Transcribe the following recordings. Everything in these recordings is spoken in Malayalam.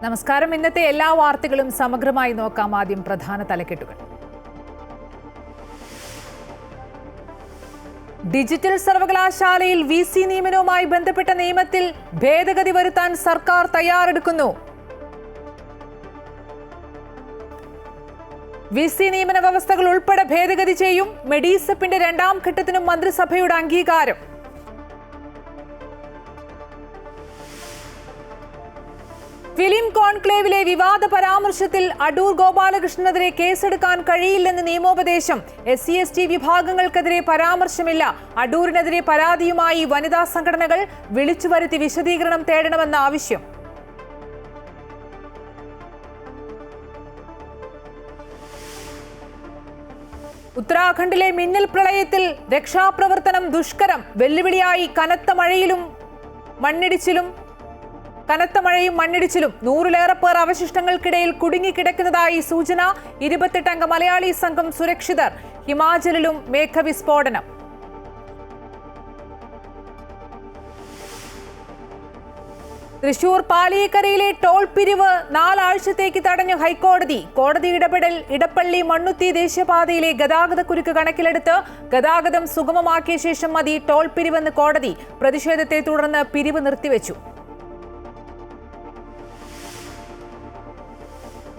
നമസ്കാരം. ഇന്നത്തെ എല്ലാ വാർത്തകളും സമഗ്രമായി നോക്കാം. ആദ്യം പ്രധാന തലക്കെട്ടുകൾ. ഡിജിറ്റൽ സർവകലാശാലയിൽ VC നിയമനവുമായി ബന്ധപ്പെട്ട നിയമത്തിൽ ഭേദഗതി വരുത്താൻ സർക്കാർ തയ്യാറെടുക്കുന്നു. VC നിയമന വ്യവസ്ഥകൾ ഉൾപ്പെടെ ഭേദഗതി ചെയ്യും. മെഡിസെപ്പിന്റെ രണ്ടാം ഘട്ടത്തിനും മന്ത്രിസഭയുടെ അംഗീകാരം. ഫിലിം കോൺക്ലേവിലെ വിവാദ പരാമർശത്തിൽ അടൂർ ഗോപാലകൃഷ്ണനെതിരെ കേസെടുക്കാൻ കഴിയില്ലെന്ന് നിയമോപദേശം. SC/ST വിഭാഗങ്ങൾക്കെതിരെ പരാമർശമില്ല. അടൂരിനെതിരെ പരാതിയുമായി വനിതാ സംഘടനകൾ വിളിച്ചുവരുത്തി വിശദീകരണം തേടണമെന്ന ആവശ്യം. ഉത്തരാഖണ്ഡിലെ മിന്നൽ പ്രളയത്തിൽ രക്ഷാപ്രവർത്തനം ദുഷ്കരം. വെല്ലുവിളിയായി കനത്ത മഴയും മണ്ണിടിച്ചിലും. 100-ലേറെ പേർ അവശിഷ്ടങ്ങൾക്കിടയിൽ കുടുങ്ങിക്കിടക്കുന്നതായി സൂചന. 28 അംഗ മലയാളി സംഘം സുരക്ഷിതർ. ഹിമാചലിലും മേഘവിസ്ഫോടനം. തൃശൂർ പാലിയേക്കരയിലെ ടോൾ പിരിവ് 4 ആഴ്ചത്തേക്ക് തടഞ്ഞു ഹൈക്കോടതി. കോടതി ഇടപെടൽ. ഇടപ്പള്ളി മണ്ണുത്തി ദേശീയപാതയിലെ ഗതാഗതക്കുരുക്ക് കണക്കിലെടുത്ത് ഗതാഗതം സുഗമമാക്കിയ ശേഷം മതി ടോൾ പിരിവെന്ന് കോടതി. പ്രതിഷേധത്തെ തുടർന്ന് പിരിവ് നിർത്തിവെച്ചു.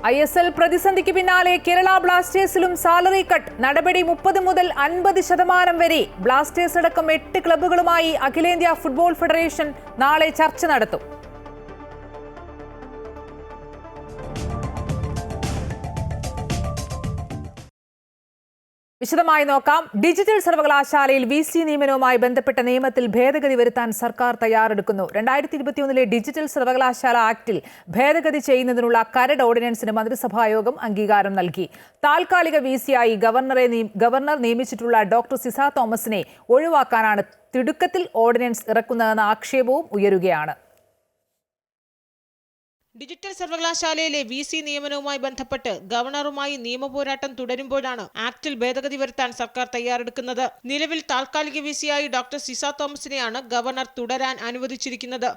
ISL പ്രതിസന്ധിക്ക് പിന്നാലെ കേരള ബ്ലാസ്റ്റേഴ്സിലും സാലറി കട്ട്. നടപടി 30 മുതൽ 50% വരെ. ബ്ലാസ്റ്റേഴ്സ് അടക്കം 8 ക്ലബ്ബുകളുമായി അഖിലേന്ത്യാ ഫുട്ബോൾ ഫെഡറേഷൻ നാളെ ചർച്ച നടത്തും. വിശദമായി നോക്കാം. ഡിജിറ്റൽ സർവകലാശാലയിൽ VC നിയമനവുമായി ബന്ധപ്പെട്ട നിയമത്തിൽ ഭേദഗതി വരുത്താൻ സർക്കാർ തയ്യാറെടുക്കുന്നു. 2021 ഡിജിറ്റൽ സർവകലാശാല ആക്ടിൽ ഭേദഗതി ചെയ്യുന്നതിനുള്ള കരട് ഓർഡിനൻസിന് മന്ത്രിസഭായോഗം അംഗീകാരം നൽകി. താൽക്കാലിക VC ആയി ഗവർണർ നിയമിച്ചിട്ടുള്ള ഡോക്ടർ സിസ തോമസിനെ ഒഴിവാക്കാനാണ് തിടുക്കത്തിൽ ഓർഡിനൻസ് ഇറക്കുന്നതെന്ന ആക്ഷേപവും ഉയരുകയാണ്. ഡിജിറ്റൽ സർവകലാശാലയിലെ VC നിയമനവുമായി ബന്ധപ്പെട്ട് ഗവർണറുമായി നിയമപോരാട്ടം തുടരുമ്പോഴാണ് ആക്ടിൽ ഭേദഗതി വരുത്താൻ സർക്കാർ തയ്യാറെടുക്കുന്നത്. നിലവിൽ താൽക്കാലിക VC ആയി ഡോക്ടർ സിസ തോമസിനെയാണ് ഗവർണർ തുടരാൻ അനുവദിച്ചിരിക്കുന്നത്.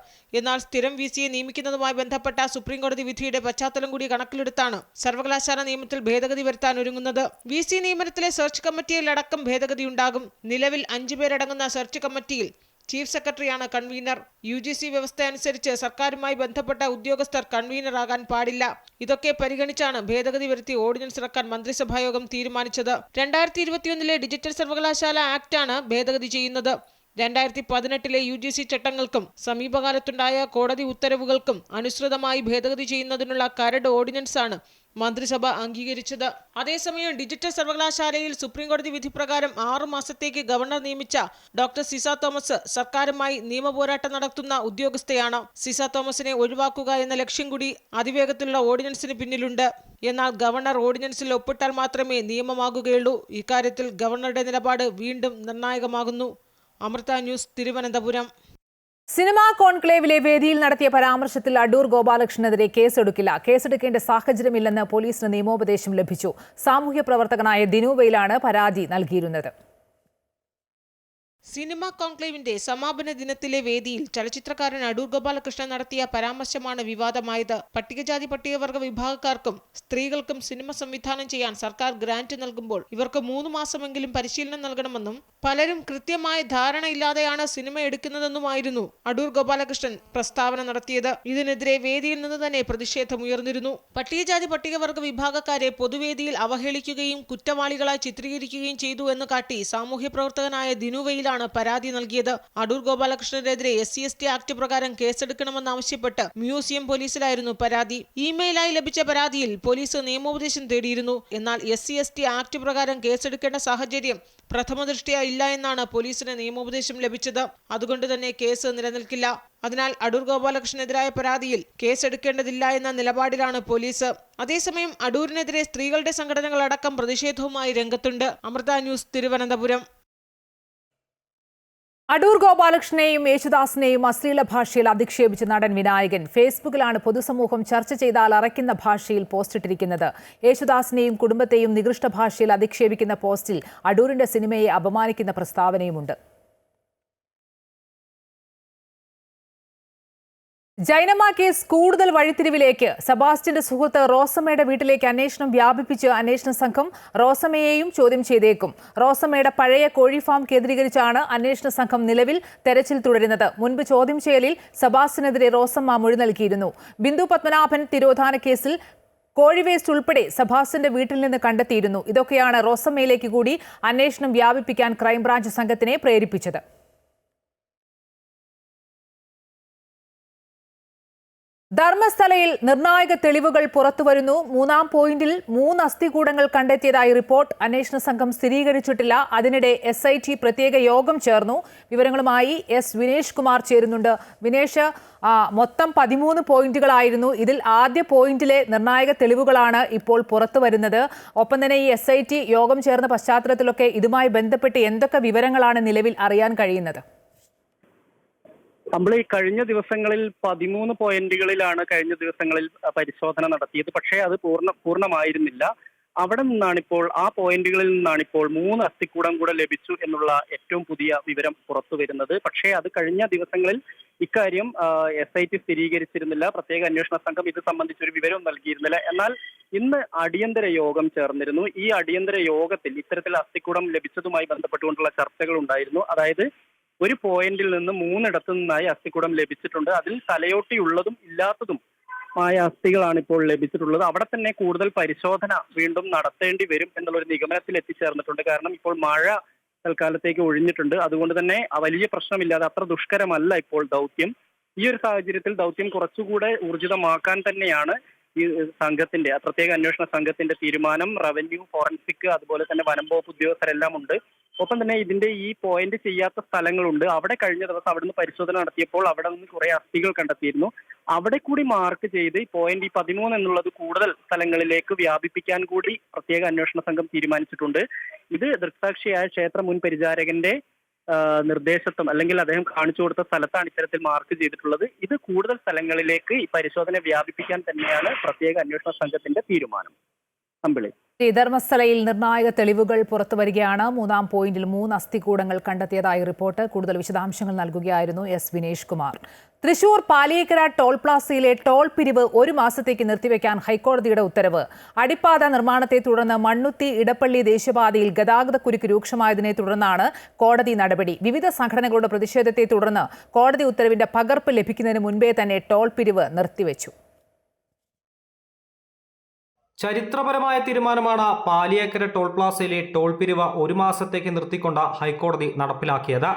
എന്നാൽ സ്ഥിരം VC നിയമിക്കുന്നതുമായി ബന്ധപ്പെട്ട സുപ്രീംകോടതി വിധിയുടെ പശ്ചാത്തലം കൂടി കണക്കിലെടുത്താണ് സർവകലാശാല നിയമത്തിൽ ഭേദഗതി വരുത്താൻ ഒരുങ്ങുന്നത്. VC നിയമനത്തിലെ സെർച്ച് കമ്മിറ്റിയിലടക്കം ഭേദഗതിയുണ്ടാകും. നിലവിൽ 5 പേരടങ്ങുന്ന സെർച്ച് കമ്മിറ്റിയിൽ ചീഫ് സെക്രട്ടറിയാണ് കൺവീനർ. UGC വ്യവസ്ഥ അനുസരിച്ച് സർക്കാരുമായി ബന്ധപ്പെട്ട ഉദ്യോഗസ്ഥർ കൺവീനറാകാൻ പാടില്ല. ഇതൊക്കെ പരിഗണിച്ചാണ് ഭേദഗതി വരുത്തി ഓർഡിനൻസ് ഇറക്കാൻ മന്ത്രിസഭായോഗം തീരുമാനിച്ചത്. 2021 ഡിജിറ്റൽ സർവകലാശാല ആക്ടാണ് ഭേദഗതി ചെയ്യുന്നത്. 2018 UGC ചട്ടങ്ങൾക്കും സമീപകാലത്തുണ്ടായ കോടതി ഉത്തരവുകൾക്കും അനുസൃതമായി ഭേദഗതി ചെയ്യുന്നതിനുള്ള കരട് ഓർഡിനൻസാണ് മന്ത്രിസഭ അംഗീകരിച്ചത്. അതേസമയം ഡിജിറ്റൽ സർവകലാശാലയിൽ സുപ്രീംകോടതി വിധി പ്രകാരം 6 മാസത്തേക്ക് ഗവർണർ നിയമിച്ച ഡോക്ടർ സിസ തോമസ് സർക്കാരുമായി നിയമപോരാട്ടം നടത്തുന്ന ഉദ്യോഗസ്ഥയാണ്. സിസ തോമസിനെ ഒഴിവാക്കുക എന്ന ലക്ഷ്യം കൂടി അതിവേഗത്തിലുള്ള ഓർഡിനൻസിന് പിന്നിലുണ്ട്. എന്നാൽ ഗവർണർ ഓർഡിനൻസിൽ ഒപ്പിട്ടാൽ മാത്രമേ നിയമമാകുകയുള്ളൂ. ഇക്കാര്യത്തിൽ ഗവർണറുടെ നിലപാട് വീണ്ടും നിർണായകമാകുന്നു. അമൃത ന്യൂസ്, തിരുവനന്തപുരം. സിനിമാ കോൺക്ലേവിലെ വേദിയിൽ നടത്തിയ പരാമർശത്തിൽ അടൂർ ഗോപാലകൃഷ്ണനെതിരെ കേസെടുക്കില്ല. കേസെടുക്കേണ്ട സാഹചര്യമില്ലെന്ന് പോലീസിന് നിയമോപദേശം ലഭിച്ചു. സാമൂഹ്യ പ്രവർത്തകനായ ദിനുവയിലാണ് പരാതി നൽകിയിരുന്നത്. സിനിമാ കോൺക്ലേവിന്റെ സമാപന ദിനത്തിലെ വേദിയിൽ ചലച്ചിത്രകാരൻ അടൂർ ഗോപാലകൃഷ്ണൻ നടത്തിയ പരാമർശമാണ് വിവാദമായത്. പട്ടികജാതി പട്ടികവർഗ വിഭാഗക്കാർക്കും സ്ത്രീകൾക്കും സിനിമ സംവിധാനം ചെയ്യാൻ സർക്കാർ ഗ്രാന്റ് നൽകുമ്പോൾ ഇവർക്ക് 3 മാസമെങ്കിലും പരിശീലനം നൽകണമെന്നും പലരും കൃത്യമായ ധാരണയില്ലാതെയാണ് സിനിമ എടുക്കുന്നതെന്നുമായിരുന്നു അടൂർ ഗോപാലകൃഷ്ണൻ പ്രസ്താവന നടത്തിയത്. ഇതിനെതിരെ വേദിയിൽ നിന്ന് തന്നെ പ്രതിഷേധമുയർന്നിരുന്നു. പട്ടികജാതി പട്ടികവർഗ വിഭാഗക്കാരെ പൊതുവേദിയിൽ അവഹേളിക്കുകയും കുറ്റവാളികളായി ചിത്രീകരിക്കുകയും ചെയ്തു എന്ന് കാട്ടി സാമൂഹ്യ പ്രവർത്തകനായ ദിനുവയിലാണ് പരാതി നൽകിയത്. അടൂർ ഗോപാലകൃഷ്ണനെതിരെ SC/ST ആക്ട് പ്രകാരം കേസെടുക്കണമെന്നാവശ്യപ്പെട്ട് മ്യൂസിയം പോലീസിലായിരുന്നു പരാതി. ഇമെയിലായി ലഭിച്ച പരാതിയിൽ പോലീസ് നിയമോപദേശം തേടിയിരുന്നു. എന്നാൽ SC/ST ആക്ട് പ്രകാരം കേസെടുക്കേണ്ട സാഹചര്യം പ്രഥമദൃഷ്ട്യാ ഇല്ല എന്നാണ് പോലീസിന് നിയമോപദേശം ലഭിച്ചത്. അതുകൊണ്ട് തന്നെ കേസ് നിലനിൽക്കില്ല. അതിനാൽ അടൂർ ഗോപാലകൃഷ്ണനെതിരായ പരാതിയിൽ കേസെടുക്കേണ്ടതില്ല എന്ന നിലപാടിലാണ് പോലീസ്. അതേസമയം അടൂരിനെതിരെ സ്ത്രീകളുടെ സംഘടനകളടക്കം പ്രതിഷേധവുമായി രംഗത്തുണ്ട്. അമൃത ന്യൂസ്, തിരുവനന്തപുരം. അടൂർ ഗോപാലകൃഷ്ണനെയും യേശുദാസിനെയും അശ്ലീല ഭാഷയിൽ അധിക്ഷേപിച്ച നടൻ വിനായകൻ ഫേസ്ബുക്കിലാണ് പൊതുസമൂഹം ചർച്ച ചെയ്താൽ അറയ്ക്കുന്ന ഭാഷയിൽ പോസ്റ്റിട്ടിരിക്കുന്നത്. യേശുദാസിനെയും കുടുംബത്തെയും നികൃഷ്ട ഭാഷയിൽ അധിക്ഷേപിക്കുന്ന പോസ്റ്റിൽ അടൂരിന്റെ സിനിമയെ അപമാനിക്കുന്ന പ്രസ്താവനയുമുണ്ട്. ജൈനമ്മ കേസ് കൂടുതൽ വഴിത്തിരിവിലേക്ക്. സെബാസ്റ്റ്യന്റെ സുഹൃത്ത് റോസമ്മയുടെ വീട്ടിലേക്ക് അന്വേഷണം വ്യാപിപ്പിച്ച് അന്വേഷണ സംഘം റോസമ്മയെയും ചോദ്യം ചെയ്തേക്കും. റോസമ്മയുടെ പഴയ കോഴി ഫാം കേന്ദ്രീകരിച്ചാണ് അന്വേഷണ സംഘം നിലവിൽ തെരച്ചിൽ തുടരുന്നത്. മുൻപ് ചോദ്യം ചെയ്യലിൽ സെബാസ്റ്റ്യനെതിരെ റോസമ്മ മൊഴി നൽകിയിരുന്നു. ബിന്ദു പത്മനാഭൻ തിരോധാന കേസിൽ കോഴി വേസ്റ്റ് ഉൾപ്പെടെ സെബാസ്റ്റ്യന്റെ വീട്ടിൽ നിന്ന് കണ്ടെത്തിയിരുന്നു. ഇതൊക്കെയാണ് റോസമ്മയിലേക്ക് കൂടി അന്വേഷണം വ്യാപിപ്പിക്കാൻ ക്രൈംബ്രാഞ്ച് സംഘത്തിനെ പ്രേരിപ്പിച്ചത്. ധർമ്മസ്ഥലയിൽ നിർണായക തെളിവുകൾ പുറത്തുവരുന്നു. 3-ാം പോയിന്റിൽ 3 അസ്ഥികൂടങ്ങൾ കണ്ടെത്തിയതായി റിപ്പോർട്ട്. അന്വേഷണ സംഘം സ്ഥിരീകരിച്ചിട്ടില്ല. അതിനിടെ SIT പ്രത്യേക യോഗം ചേർന്നു. വിവരങ്ങളുമായി വിനേഷ് കുമാർ ചേരുന്നുണ്ട്. വിനേഷ്, മൊത്തം 13 പോയിന്റുകളായിരുന്നു. ഇതിൽ ആദ്യ പോയിന്റിലെ നിർണായക തെളിവുകളാണ് ഇപ്പോൾ പുറത്തു വരുന്നത്. ഒപ്പം തന്നെ ഈ SIT യോഗം ചേർന്ന പശ്ചാത്തലത്തിലൊക്കെ ഇതുമായി ബന്ധപ്പെട്ട് എന്തൊക്കെ വിവരങ്ങളാണ് നിലവിൽ അറിയാൻ കഴിയുന്നത്? നമ്മൾ ഈ കഴിഞ്ഞ ദിവസങ്ങളിൽ 13 പോയിന്റുകളിലാണ് കഴിഞ്ഞ ദിവസങ്ങളിൽ പരിശോധന നടത്തിയത്. പക്ഷേ അത് പൂർണ്ണമായിരുന്നില്ല. അവിടെ നിന്നാണിപ്പോൾ, ആ പോയിന്റുകളിൽ നിന്നാണിപ്പോൾ 3 അസ്ഥികൂടം കൂടെ ലഭിച്ചു എന്നുള്ള ഏറ്റവും പുതിയ വിവരം പുറത്തു വരുന്നത്. പക്ഷേ അത് കഴിഞ്ഞ ദിവസങ്ങളിൽ ഇക്കാര്യം SIT സ്ഥിരീകരിച്ചിരുന്നില്ല. പ്രത്യേക അന്വേഷണ സംഘം ഇത് സംബന്ധിച്ചൊരു വിവരവും നൽകിയിരുന്നില്ല. എന്നാൽ ഇന്ന് അടിയന്തര യോഗം ചേർന്നിരുന്നു. ഈ അടിയന്തര യോഗത്തിൽ ഇത്തരത്തിൽ അസ്ഥികൂടം ലഭിച്ചതുമായി ബന്ധപ്പെട്ടുകൊണ്ടുള്ള ചർച്ചകൾ ഉണ്ടായിരുന്നു. അതായത് ഒരു പോയിന്റിൽ നിന്ന് 3 ഇടത്തു നിന്നായി അസ്ഥികൂടം ലഭിച്ചിട്ടുണ്ട്. അതിൽ തലയോട്ടിയുള്ളതും ഇല്ലാത്തതും മായ അസ്ഥികളാണ് ഇപ്പോൾ ലഭിച്ചിട്ടുള്ളത്. അവിടെ തന്നെ കൂടുതൽ പരിശോധന വീണ്ടും നടത്തേണ്ടി വരും എന്നുള്ളൊരു നിഗമനത്തിൽ എത്തിച്ചേർന്നിട്ടുണ്ട്. കാരണം ഇപ്പോൾ മഴ തൽക്കാലത്തേക്ക് ഒഴിഞ്ഞിട്ടുണ്ട്. അതുകൊണ്ട് തന്നെ വലിയ പ്രശ്നമില്ലാതെ, അത്ര ദുഷ്കരമല്ല ഇപ്പോൾ ദൗത്യം. ഈ ഒരു സാഹചര്യത്തിൽ ദൗത്യം കുറച്ചുകൂടെ ഊർജിതമാക്കാൻ തന്നെയാണ് ഈ സംഘത്തിന്റെ, പ്രത്യേക അന്വേഷണ സംഘത്തിന്റെ തീരുമാനം. റവന്യൂ, ഫോറൻസിക്, അതുപോലെ തന്നെ വനം വകുപ്പ് ഉദ്യോഗസ്ഥരെല്ലാം ഉണ്ട്. ഒപ്പം തന്നെ ഇതിന്റെ ഈ പോയിന്റ് ചെയ്യാത്ത സ്ഥലങ്ങളുണ്ട്. അവിടെ കഴിഞ്ഞ ദിവസം അവിടുന്ന് പരിശോധന നടത്തിയപ്പോൾ അവിടെ നിന്ന് കുറെ അസ്ഥികൾ കണ്ടെത്തിയിരുന്നു. അവിടെ കൂടി മാർക്ക് ചെയ്ത് പോയിന്റ് 13 എന്നുള്ളത് കൂടുതൽ സ്ഥലങ്ങളിലേക്ക് വ്യാപിപ്പിക്കാൻ കൂടി പ്രത്യേക അന്വേഷണ സംഘം തീരുമാനിച്ചിട്ടുണ്ട്. ഇത് ദൃക്സാക്ഷിയായ ക്ഷേത്ര മുൻ പരിചാരകന്റെ നിർദ്ദേശത്വം, അല്ലെങ്കിൽ അദ്ദേഹം കാണിച്ചു കൊടുത്ത സ്ഥലത്താണ് ഇത്തരത്തിൽ മാർക്ക് ചെയ്തിട്ടുള്ളത്. ഇത് കൂടുതൽ സ്ഥലങ്ങളിലേക്ക് ഈ പരിശോധന വ്യാപിപ്പിക്കാൻ തന്നെയാണ് പ്രത്യേക അന്വേഷണ സംഘത്തിന്റെ തീരുമാനം. അമ്പിളി, ധർമ്മസ്ഥലയിൽ നിർണായക തെളിവുകൾ പുറത്തുവരികയാണ്. 3-ാം പോയിന്റിൽ 3 അസ്ഥികൂടങ്ങൾ കണ്ടെത്തിയതായി റിപ്പോർട്ട്. കൂടുതൽ വിശദാംശങ്ങൾ നൽകുകയായിരുന്നു വിനേഷ് കുമാർ. തൃശൂർ പാലിയേക്കര ടോൾ പ്ലാസയിലെ ടോൾ പിരിവ് 1 മാസത്തേക്ക് നിർത്തിവെക്കാൻ ഹൈക്കോടതിയുടെ ഉത്തരവ്. അടിപ്പാത നിർമ്മാണത്തെ തുടർന്ന് മണ്ണുത്തി ഇടപ്പള്ളി ദേശീയപാതയിൽ ഗതാഗതക്കുരുക്ക് രൂക്ഷമായതിനെ തുടർന്നാണ് കോടതി നടപടി. വിവിധ സംഘടനകളുടെ പ്രതിഷേധത്തെ തുടർന്ന് കോടതി ഉത്തരവിന്റെ പകർപ്പ് ലഭിക്കുന്നതിന് മുൻപേ തന്നെ ടോൾ പിരിവ് നിർത്തിവെച്ചു. ചരിത്രപരമായ തീരുമാനമാണ് പാലിയേക്കര ടോൾ പ്ലാസയിലെ ടോൾ പിരിവ് 1 മാസത്തേക്ക് നിർത്തിക്കൊണ്ട് ഹൈക്കോടതി നടപ്പിലാക്കിയത്.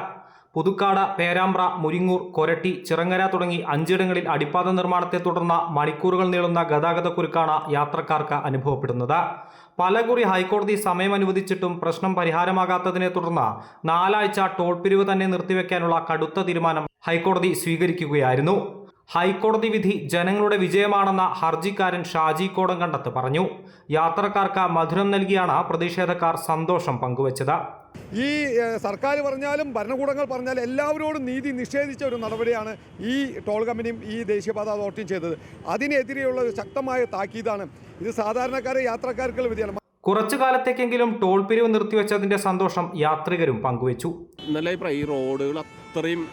പുതുക്കാട്, പേരാമ്പ്ര, മുരിങ്ങൂർ, കൊരട്ടി, ചിറങ്ങര തുടങ്ങി 5 ഇടങ്ങളിൽ അടിപ്പാത നിർമ്മാണത്തെ തുടർന്ന് മണിക്കൂറുകൾ നീളുന്ന ഗതാഗതക്കുരുക്കാണ് യാത്രക്കാർക്ക് അനുഭവപ്പെടുന്നത്. പലകുറി ഹൈക്കോടതി സമയം അനുവദിച്ചിട്ടും പ്രശ്നം പരിഹാരമാകാത്തതിനെ തുടർന്ന് 4 ആഴ്ച ടോൾ പിരിവ് തന്നെ നിർത്തിവെക്കാനുള്ള കടുത്ത തീരുമാനം ഹൈക്കോടതി സ്വീകരിക്കുകയായിരുന്നു. ഹൈക്കോടതി വിധി ജനങ്ങളുടെ വിജയമാണെന്ന ഹർജിക്കാരൻ ഷാജി കോടംകണ്ടത്ത് പറഞ്ഞു. യാത്രക്കാർക്ക് മധുരം നൽകിയാണ് പ്രതിഷേധക്കാർ സന്തോഷം പങ്കുവച്ചത്. ഈ സർക്കാർ പറഞ്ഞാലും ഭരണകൂടങ്ങൾ പറഞ്ഞാലും എല്ലാവരോടും നീതി നിഷേധിച്ച ഒരു നടപടിയാണ് ഈ ടോൾ കമ്പനിയും ഈ ദേശീയപാത അതോറിറ്റിയും ചെയ്തത്. അതിനെതിരെയുള്ള ഒരു ശക്തമായ താക്കീതാണ് ഇത്. സാധാരണക്കാരെ യാത്രക്കാർക്കുള്ള വിധിയാണ്. കുറച്ചു കാലത്തേക്കെങ്കിലും ടോൾ പിരിവ് നിർത്തിവെച്ചതിന്റെ സന്തോഷം യാത്രികരും പങ്കുവച്ചു. ഇന്നലെ ഈ റോഡുകൾ അത്രയും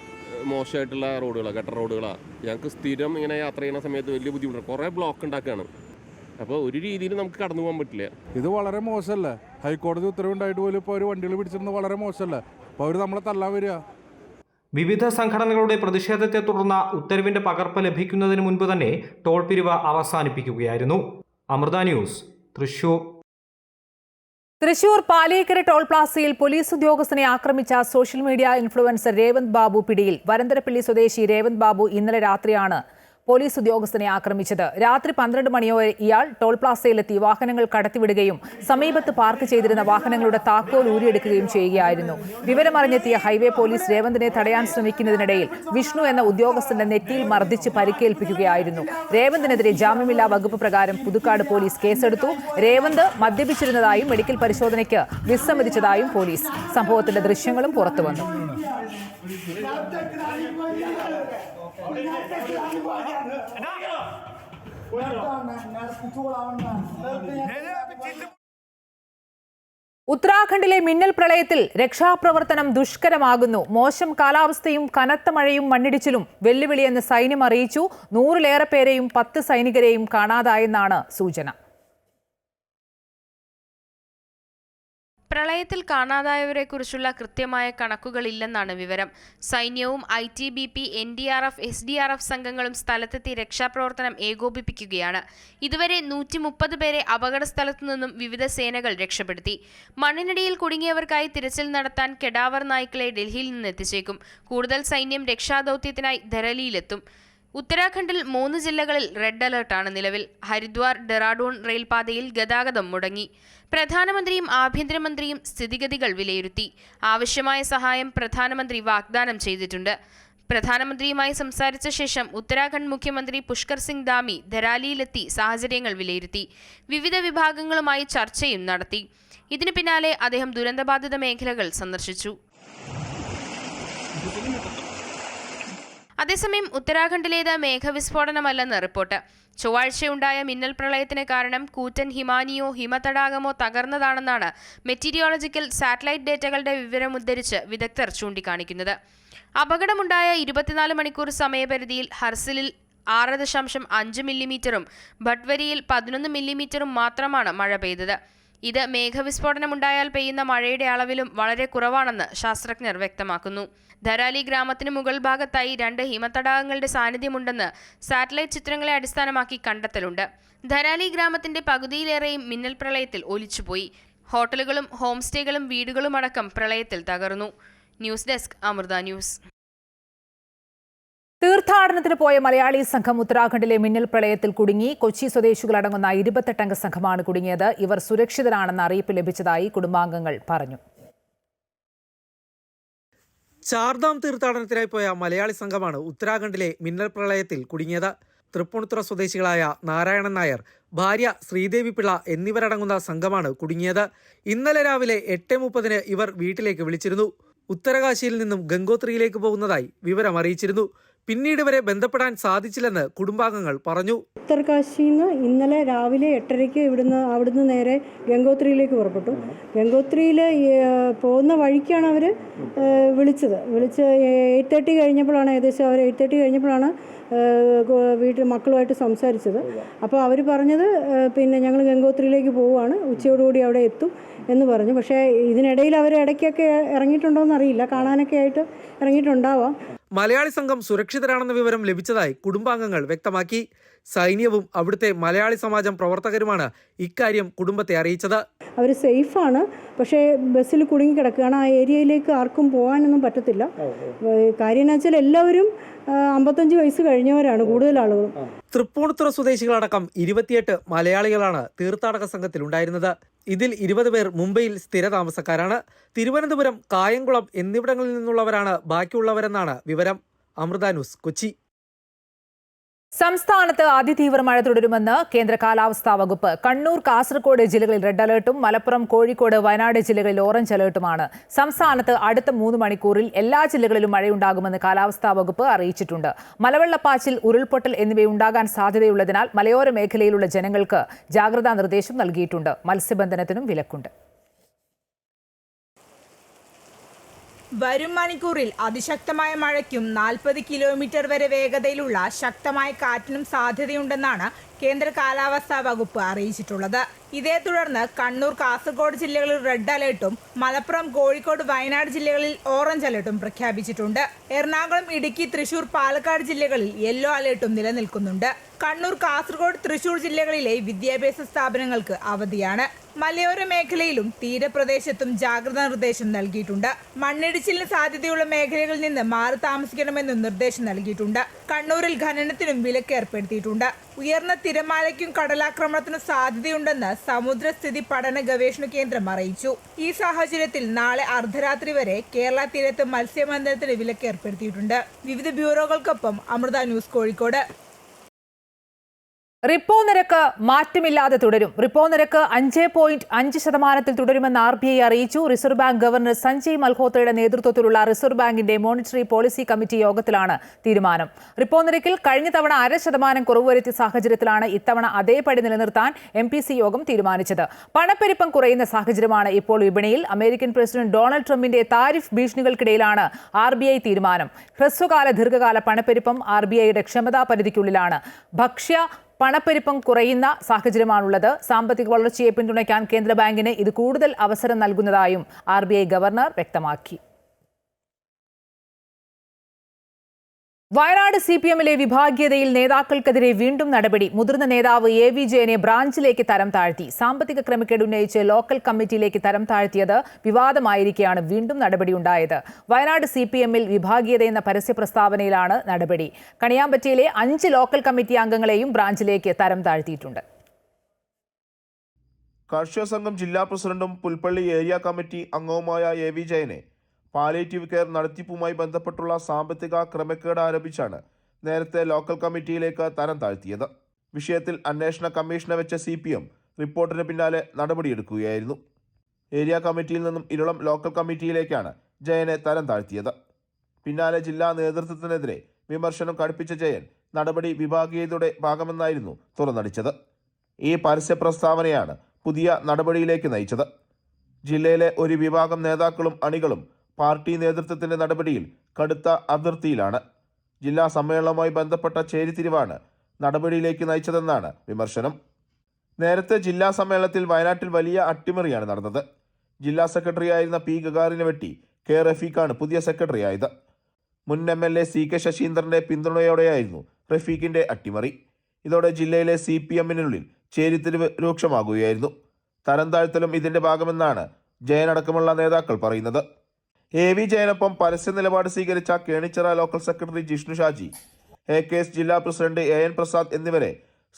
മോശമായിട്ടുള്ള റോഡുകളാണ്, ഗട്ടർ റോഡുകളാണ്. ഞങ്ങൾക്ക് സ്ഥിരം ഇങ്ങനെ യാത്ര ചെയ്യുന്ന സമയത്ത് വലിയ ബുദ്ധിമുട്ടാണ്. കുറേ ബ്ലോക്ക് ഉണ്ടാക്കുകയാണ്. അപ്പോൾ ഒരു രീതിയിൽ നമുക്ക് കടന്നു പോകാൻ പറ്റില്ല. ഇത് വളരെ മോശമല്ലേ? ഹൈക്കോടതി ഉത്തരവുണ്ടായിട്ട് പോലും ഇപ്പോൾ ഒരു വണ്ടികൾ പിടിച്ചിരുന്നത് വളരെ മോശമല്ലേ? അപ്പോൾ അവർ നമ്മളെ തല്ലാൻ വരിക. വിവിധ സംഘടനകളുടെ പ്രതിഷേധത്തെ തുടർന്ന് ഉത്തരവിന്റെ പകർപ്പ് ലഭിക്കുന്നതിന് മുൻപ് തന്നെ ടോൾ പിരിവ് അവസാനിപ്പിക്കുകയായിരുന്നു. അമൃത ന്യൂസ്, തൃശൂർ. തൃശൂർ പാലിയേക്കര ടോൾ പ്ലാസയിൽ പോലീസ് ഉദ്യോഗസ്ഥനെ ആക്രമിച്ച social media influencer Revanth Babu പിടിയിൽ. വരന്തരപ്പള്ളി സ്വദേശി രേവന്ത് ബാബു ഇന്നലെ രാത്രിയാണ് പോലീസ് ഉദ്യോഗസ്ഥനെ ആക്രമിച്ചത്. രാത്രി 12 മണിയോടെ ഇയാൾ ടോൾ പ്ലാസയിലെത്തി വാഹനങ്ങൾ കടത്തിവിടുകയും സമീപത്ത് പാർക്ക് ചെയ്തിരുന്ന വാഹനങ്ങളുടെ താക്കോൽ ഊരിയെടുക്കുകയും ചെയ്യുകയായിരുന്നു. വിവരമറിഞ്ഞെത്തിയ ഹൈവേ പോലീസ് രേവന്തിനെ തടയാൻ ശ്രമിക്കുന്നതിനിടയിൽ വിഷ്ണു എന്ന ഉദ്യോഗസ്ഥന്റെ നെറ്റിയിൽ മർദ്ദിച്ച് പരിക്കേൽപ്പിക്കുകയായിരുന്നു. രേവന്തിനെതിരെ ജാമ്യമില്ലാ വകുപ്പ് പ്രകാരം പുതുക്കാട് പോലീസ് കേസെടുത്തു. രേവന്ത് മദ്യപിച്ചിരുന്നതായും മെഡിക്കൽ പരിശോധനയ്ക്ക് വിസമ്മതിച്ചതായും പോലീസ്. സംഭവത്തിന്റെ ദൃശ്യങ്ങളും പുറത്തുവന്നു. ഉത്തരാഖണ്ഡിലെ മിന്നൽ പ്രളയത്തിൽ രക്ഷാപ്രവർത്തനം ദുഷ്കരമാകുന്നു. മോശം കാലാവസ്ഥയും കനത്ത മഴയും മണ്ണിടിച്ചിലും വെല്ലുവിളിയെന്ന് സൈന്യം അറിയിച്ചു. 100-ലേറെ പേരെയും 10 സൈനികരെയും കാണാതായെന്നാണ് സൂചന. പ്രളയത്തിൽ കാണാതായവരെക്കുറിച്ചുള്ള കൃത്യമായ കണക്കുകളില്ലെന്നാണ് വിവരം. സൈന്യവും ITBP, NDRF, SDRF സംഘങ്ങളും സ്ഥലത്തെത്തി രക്ഷാപ്രവർത്തനം ഏകോപിപ്പിക്കുകയാണ്. ഇതുവരെ 130 പേരെ അപകട സ്ഥലത്തു നിന്നും വിവിധ സേനകൾ രക്ഷപ്പെടുത്തി. മണ്ണിനടിയിൽ കുടുങ്ങിയവർക്കായി തിരച്ചിൽ നടത്താൻ കെഡാവർ നായ്ക്കളെ ഡൽഹിയിൽ നിന്ന് എത്തിച്ചേക്കും. കൂടുതൽ സൈന്യം രക്ഷാദൌത്യത്തിനായി ധരലിയിലെത്തും. ഉത്തരാഖണ്ഡിൽ 3 ജില്ലകളിൽ റെഡ് അലർട്ടാണ് നിലവിൽ. ഹരിദ്വാർ ഡെറാഡൂൺ റെയിൽപാതയിൽ ഗതാഗതം മുടങ്ങി. പ്രധാനമന്ത്രിയും ആഭ്യന്തരമന്ത്രിയും സ്ഥിതിഗതികൾ വിലയിരുത്തി. ആവശ്യമായ സഹായം പ്രധാനമന്ത്രി വാഗ്ദാനം ചെയ്തിട്ടുണ്ട്. പ്രധാനമന്ത്രിയുമായി സംസാരിച്ച ശേഷം ഉത്തരാഖണ്ഡ് മുഖ്യമന്ത്രി പുഷ്കർ സിംഗ് ധാമി ധരാലിയിലെത്തി സാഹചര്യങ്ങൾ വിലയിരുത്തി. വിവിധ വിഭാഗങ്ങളുമായി ചർച്ചയും നടത്തി. ഇതിനു പിന്നാലെ അദ്ദേഹം ദുരന്തബാധിത മേഖലകൾ സന്ദർശിച്ചു. അതേസമയം ഉത്തരാഖണ്ഡിലേത് മേഘവിസ്ഫോടനമല്ലെന്ന് റിപ്പോർട്ട്. ചൊവ്വാഴ്ചയുണ്ടായ മിന്നൽ പ്രളയത്തിന് കാരണം കൂറ്റൻ ഹിമാനിയോ ഹിമതടാകമോ തകർന്നതാണെന്നാണ് മെറ്റീരിയോളജിക്കൽ സാറ്റലൈറ്റ് ഡേറ്റകളുടെ വിവരമുദ്ധരിച്ച് വിദഗ്ധർ ചൂണ്ടിക്കാണിക്കുന്നത്. അപകടമുണ്ടായ 24 മണിക്കൂർ സമയപരിധിയിൽ ഹർസിലിൽ 6.5 മില്ലിമീറ്ററും ഭട്വരിയിൽ 11 മില്ലിമീറ്ററും മാത്രമാണ് മഴ പെയ്തത്. ഇത് മേഘവിസ്ഫോടനമുണ്ടായാൽ പെയ്യുന്ന മഴയുടെ അളവിലും വളരെ കുറവാണെന്ന് ശാസ്ത്രജ്ഞർ വ്യക്തമാക്കുന്നു. ധരാലി ഗ്രാമത്തിന് മുകൾ ഭാഗത്തായി 2 ഹിമതടാകങ്ങളുടെ സാന്നിധ്യമുണ്ടെന്ന് സാറ്റലൈറ്റ് ചിത്രങ്ങളെ അടിസ്ഥാനമാക്കി കണ്ടെത്തലുണ്ട്. ധരാലി ഗ്രാമത്തിന്റെ പകുതിയിലേറെയും മിന്നൽ പ്രളയത്തിൽ ഒലിച്ചുപോയി. ഹോട്ടലുകളും ഹോം സ്റ്റേകളും വീടുകളും അടക്കം പ്രളയത്തിൽ തകർന്നു. News desk Amrita news. തീർത്ഥാടനത്തിന് പോയ മലയാളി സംഘം ഉത്തരാഖണ്ഡിലെ മിന്നൽ പ്രളയത്തിൽ കുടുങ്ങി. കൊച്ചി സ്വദേശികളടങ്ങുന്ന 28 സംഘമാണ് കുടുങ്ങിയത്. ഇവർ സുരക്ഷിതരാണെന്ന അറിയിപ്പ് ലഭിച്ചതായി കുടുംബാംഗങ്ങൾ പറഞ്ഞു. ചാർധാം തീർത്ഥാടനത്തിനായി പോയ മലയാളി സംഘമാണ് ഉത്തരാഖണ്ഡിലെ മിന്നൽ പ്രളയത്തിൽ കുടുങ്ങിയത്. തൃപ്പൂണിത്തുറ സ്വദേശികളായ നാരായണൻ നായർ, ഭാര്യ ശ്രീദേവി പിള്ള എന്നിവരടങ്ങുന്ന സംഘമാണ് കുടുങ്ങിയത്. ഇന്നലെ രാവിലെ 8:30 ഇവർ വീട്ടിലേക്ക് വിളിച്ചിരുന്നു. ഉത്തരകാശിയിൽ നിന്നും ഗംഗോത്രിയിലേക്ക് പോകുന്നതായി വിവരം അറിയിച്ചിരുന്നു. പിന്നീട് ഇവരെ ബന്ധപ്പെടാൻ സാധിച്ചില്ലെന്ന് കുടുംബാംഗങ്ങൾ പറഞ്ഞു. ഉത്തരകാശിയിൽ നിന്ന് ഇന്നലെ രാവിലെ 8:30 അവിടുന്ന് നേരെ ഗംഗോത്രിയിലേക്ക് പുറപ്പെട്ടു. ഗംഗോത്രിയിൽ പോകുന്ന വഴിക്കാണ് അവർ വിളിച്ച് 8:30 കഴിഞ്ഞപ്പോഴാണ് ഏകദേശം 8:30 കഴിഞ്ഞപ്പോഴാണ് വീട്ടിൽ മക്കളുമായിട്ട് സംസാരിച്ചത്. അപ്പോൾ അവർ പറഞ്ഞത് പിന്നെ ഞങ്ങൾ ഗംഗോത്രിയിലേക്ക് പോവുകയാണ്, ഉച്ചയോടുകൂടി അവിടെ എത്തും എന്ന് പറഞ്ഞു. പക്ഷേ ഇതിനിടയിൽ അവർ ഇടയ്ക്കൊക്കെ ഇറങ്ങിയിട്ടുണ്ടോയെന്ന് അറിയില്ല, കാണാനൊക്കെ ആയിട്ട് ഇറങ്ങിയിട്ടുണ്ടാവാം. മലയാളി സംഘം സുരക്ഷിതരാണെന്ന വിവരം ലഭിച്ചതായി കുടുംബാംഗങ്ങൾ വ്യക്തമാക്കി. സൈന്യവും അവിടുത്തെ മലയാളി സമാജം പ്രവർത്തകരുമാണ് ഇക്കാര്യം കുടുംബത്തെ അറിയിച്ചത്. അവർ സേഫാണ്, പക്ഷേ ബസ്സിൽ കുടുങ്ങിക്കിടക്കുകയാണ്. ആ ഏരിയയിലേക്ക് ആർക്കും പോകാനൊന്നും പറ്റത്തില്ല. കാര്യം എന്ന് വെച്ചാൽ എല്ലാവരും 55 വയസ്സ് കഴിഞ്ഞവരാണ് കൂടുതൽ ആളുകളും. തൃപ്പൂണിത്തുറ സ്വദേശികളടക്കം 28 മലയാളികളാണ് തീർത്ഥാടക സംഘത്തിലുണ്ടായിരുന്നത്. ഇതിൽ 20 പേർ മുംബൈയിൽ സ്ഥിരതാമസക്കാരാണ്. തിരുവനന്തപുരം, കായംകുളം എന്നിവിടങ്ങളിൽ നിന്നുള്ളവരാണ് ബാക്കിയുള്ളവരെന്നാണ് വിവരം. അമൃത ന്യൂസ്, കൊച്ചി. സംസ്ഥാനത്ത് അതിതീവ്ര മഴ തുടരുമെന്ന് കേന്ദ്ര കാലാവസ്ഥാ വകുപ്പ്. കണ്ണൂർ, കാസർഗോഡ് ജില്ലകളിൽ റെഡ് അലർട്ടും മലപ്പുറം, കോഴിക്കോട്, വയനാട് ജില്ലകളിൽ ഓറഞ്ച് അലർട്ടുമാണ്. സംസ്ഥാനത്ത് അടുത്ത 3 മണിക്കൂറിൽ എല്ലാ ജില്ലകളിലും മഴയുണ്ടാകുമെന്ന് കാലാവസ്ഥാ വകുപ്പ് അറിയിച്ചിട്ടുണ്ട്. മലവെള്ളപ്പാച്ചിൽ, ഉരുൾപൊട്ടൽ എന്നിവയുണ്ടാകാൻ സാധ്യതയുള്ളതിനാൽ മലയോര മേഖലയിലുള്ള ജനങ്ങൾക്ക് ജാഗ്രതാ നിർദ്ദേശം നൽകിയിട്ടുണ്ട്. മത്സ്യബന്ധനത്തിനും വിലക്കുണ്ട്. വരും മണിക്കൂറിൽ അതിശക്തമായ മഴയ്ക്കും 40 കിലോമീറ്റർ വരെ വേഗതയിലുള്ള ശക്തമായ കാറ്റിനും സാധ്യതയുണ്ടെന്നാണ് കേന്ദ്ര കാലാവസ്ഥാ വകുപ്പ് അറിയിച്ചിട്ടുള്ളത്. ഇതേ തുടർന്ന് കണ്ണൂർ, കാസർഗോഡ് ജില്ലകളിൽ റെഡ് അലർട്ടും മലപ്പുറം, കോഴിക്കോട്, വയനാട് ജില്ലകളിൽ ഓറഞ്ച് അലർട്ടും പ്രഖ്യാപിച്ചിട്ടുണ്ട്. എറണാകുളം, ഇടുക്കി, തൃശൂർ, പാലക്കാട് ജില്ലകളിൽ യെല്ലോ അലർട്ടും നിലനിൽക്കുന്നുണ്ട്. കണ്ണൂർ, കാസർഗോഡ്, തൃശൂർ ജില്ലകളിലെ വിദ്യാഭ്യാസ സ്ഥാപനങ്ങൾക്ക് അവധിയാണ്. മലയോര മേഖലയിലും തീരപ്രദേശത്തും ജാഗ്രതാ നിർദ്ദേശം നൽകിയിട്ടുണ്ട്. മണ്ണിടിച്ചിലിന് സാധ്യതയുള്ള മേഖലകളിൽ നിന്ന് മാറി താമസിക്കണമെന്നും നിർദ്ദേശം നൽകിയിട്ടുണ്ട്. കണ്ണൂരിൽ ഖനനത്തിനും വിലക്ക് ഏർപ്പെടുത്തിയിട്ടുണ്ട്. ഉയർന്ന തിരമാലയ്ക്കും കടലാക്രമണത്തിനും സാധ്യതയുണ്ടെന്ന് സമുദ്രസ്ഥിതി പഠന ഗവേഷണ കേന്ദ്രം അറിയിച്ചു. ഈ സാഹചര്യത്തിൽ നാളെ അർദ്ധരാത്രി വരെ കേരള തീരത്ത് മത്സ്യബന്ധനത്തിന് വിലക്ക് ഏർപ്പെടുത്തിയിട്ടുണ്ട്. വിവിധ ബ്യൂറോകൾക്കൊപ്പം അമൃത ന്യൂസ്, കോഴിക്കോട്. റിപ്പോ നിരക്ക് മാറ്റമില്ലാതെ തുടരും. റിപ്പോ നിരക്ക് 5.5% തുടരുമെന്ന് RBI അറിയിച്ചു. റിസർവ് ബാങ്ക് ഗവർണർ സഞ്ജയ് മൽഹോത്രയുടെ നേതൃത്വത്തിലുള്ള റിസർവ് ബാങ്കിന്റെ മോണിറ്ററി പോളിസി കമ്മിറ്റി യോഗത്തിലാണ് തീരുമാനം. റിപ്പോ നിരക്കിൽ കഴിഞ്ഞ തവണ 0.5% കുറവ് വരുത്തിയ സാഹചര്യത്തിലാണ് ഇത്തവണ അതേപടി നിലനിർത്താൻ MPC യോഗം തീരുമാനിച്ചത്. പണപ്പെരുപ്പം കുറയുന്ന സാഹചര്യമാണ് ഇപ്പോൾ വിപണിയിൽ. അമേരിക്കൻ പ്രസിഡന്റ് ഡൊണാൾഡ് ട്രംപിന്റെ താരിഫ് ഭീഷണികൾക്കിടയിലാണ് RBI തീരുമാനം. ഹ്രസ്വകാല ദീർഘകാല പണപ്പെരുപ്പം RBIയുടെ ക്ഷമതാ പരിധിക്കുള്ളിലാണ്. ഭക്ഷ്യ പണപ്പെരുപ്പം കുറയുന്ന സാഹചര്യമാണുള്ളത്. സാമ്പത്തിക വളർച്ചയെ പിന്തുണയ്ക്കാൻ കേന്ദ്ര ബാങ്കിന് ഇത് കൂടുതൽ അവസരം നൽകുന്നതായും RBI ഗവർണർ വ്യക്തമാക്കി. വയനാട് CPMലെ വിഭാഗീയതയിൽ നേതാക്കൾക്കെതിരെ വീണ്ടും നടപടി. മുതിർന്ന നേതാവ് AV ജയനെ ബ്രാഞ്ചിലേക്ക് തരം താഴ്ത്തി. സാമ്പത്തിക ക്രമക്കേട് ഉന്നയിച്ച് ലോക്കൽ കമ്മിറ്റിയിലേക്ക് തരം താഴ്ത്തിയത് വിവാദമായിരിക്കെയാണ് വീണ്ടും നടപടിയുണ്ടായത്. വയനാട് CPMൽ വിഭാഗീയതയെന്ന പരസ്യ പ്രസ്താവനയിലാണ് നടപടി. കണിയാമ്പറ്റയിലെ 5 ലോക്കൽ കമ്മിറ്റി അംഗങ്ങളെയും ബ്രാഞ്ചിലേക്ക് തരം താഴ്ത്തിയിട്ടുണ്ട്. കർഷക സംഘം ജില്ലാ പ്രസിഡന്റും പുൽപ്പള്ളി ഏരിയ കമ്മിറ്റി അംഗവുമായ AV ജയനെ പാലിയേറ്റീവ് കെയർ നടത്തിപ്പുമായി ബന്ധപ്പെട്ടുള്ള സാമ്പത്തിക ക്രമക്കേട് ആരോപിച്ചാണ് നേരത്തെ ലോക്കൽ കമ്മിറ്റിയിലേക്ക് തരം താഴ്ത്തിയത്. വിഷയത്തിൽ അന്വേഷണ കമ്മീഷനെ വെച്ച CPM റിപ്പോർട്ടിന് പിന്നാലെ നടപടിയെടുക്കുകയായിരുന്നു. ഏരിയ കമ്മിറ്റിയിൽ നിന്നും ഇരളം ലോക്കൽ കമ്മിറ്റിയിലേക്കാണ് ജയനെ തരം താഴ്ത്തിയത്. പിന്നാലെ ജില്ലാ നേതൃത്വത്തിനെതിരെ വിമർശനം കടുപ്പിച്ച ജയൻ നടപടി വിഭാഗീയതയുടെ ഭാഗമെന്നായിരുന്നു തുറന്നടിച്ചത്. ഈ പരസ്യ പ്രസ്താവനയാണ് പുതിയ നടപടിയിലേക്ക് നയിച്ചത്. ജില്ലയിലെ ഒരു വിഭാഗം നേതാക്കളും അണികളും പാർട്ടി നേതൃത്വത്തിന്റെ നടപടിയിൽ കടുത്ത അതിർത്തിയിലാണ്. ജില്ലാ സമ്മേളനവുമായി ബന്ധപ്പെട്ട ചേരിതിരിവാണ് നടപടിയിലേക്ക് നയിച്ചതെന്നാണ് വിമർശനം. നേരത്തെ ജില്ലാ സമ്മേളനത്തിൽ വയനാട്ടിൽ വലിയ അട്ടിമറിയാണ് നടന്നത്. ജില്ലാ സെക്രട്ടറിയായിരുന്ന P ഗഗാറിനെ വെട്ടി K റഫീഖാണ് പുതിയ സെക്രട്ടറിയായത്. മുൻ MLA CK ശശീന്ദ്രന്റെ പിന്തുണയോടെയായിരുന്നു റഫീഖിന്റെ അട്ടിമറി. ഇതോടെ ജില്ലയിലെ CPMനുള്ളിൽ ചേരിതിരിവ് രൂക്ഷമാകുകയായിരുന്നു. തരം താഴ്ത്തലും ഇതിന്റെ ഭാഗമെന്നാണ് ജയനടക്കമുള്ള നേതാക്കൾ പറയുന്നത്. AV ജയനൊപ്പം പരസ്യ നിലപാട് സ്വീകരിച്ച Kenichira local secretary Jishnu Shaji, AKS ജില്ലാ പ്രസിഡന്റ് AN പ്രസാദ് എന്നിവരെ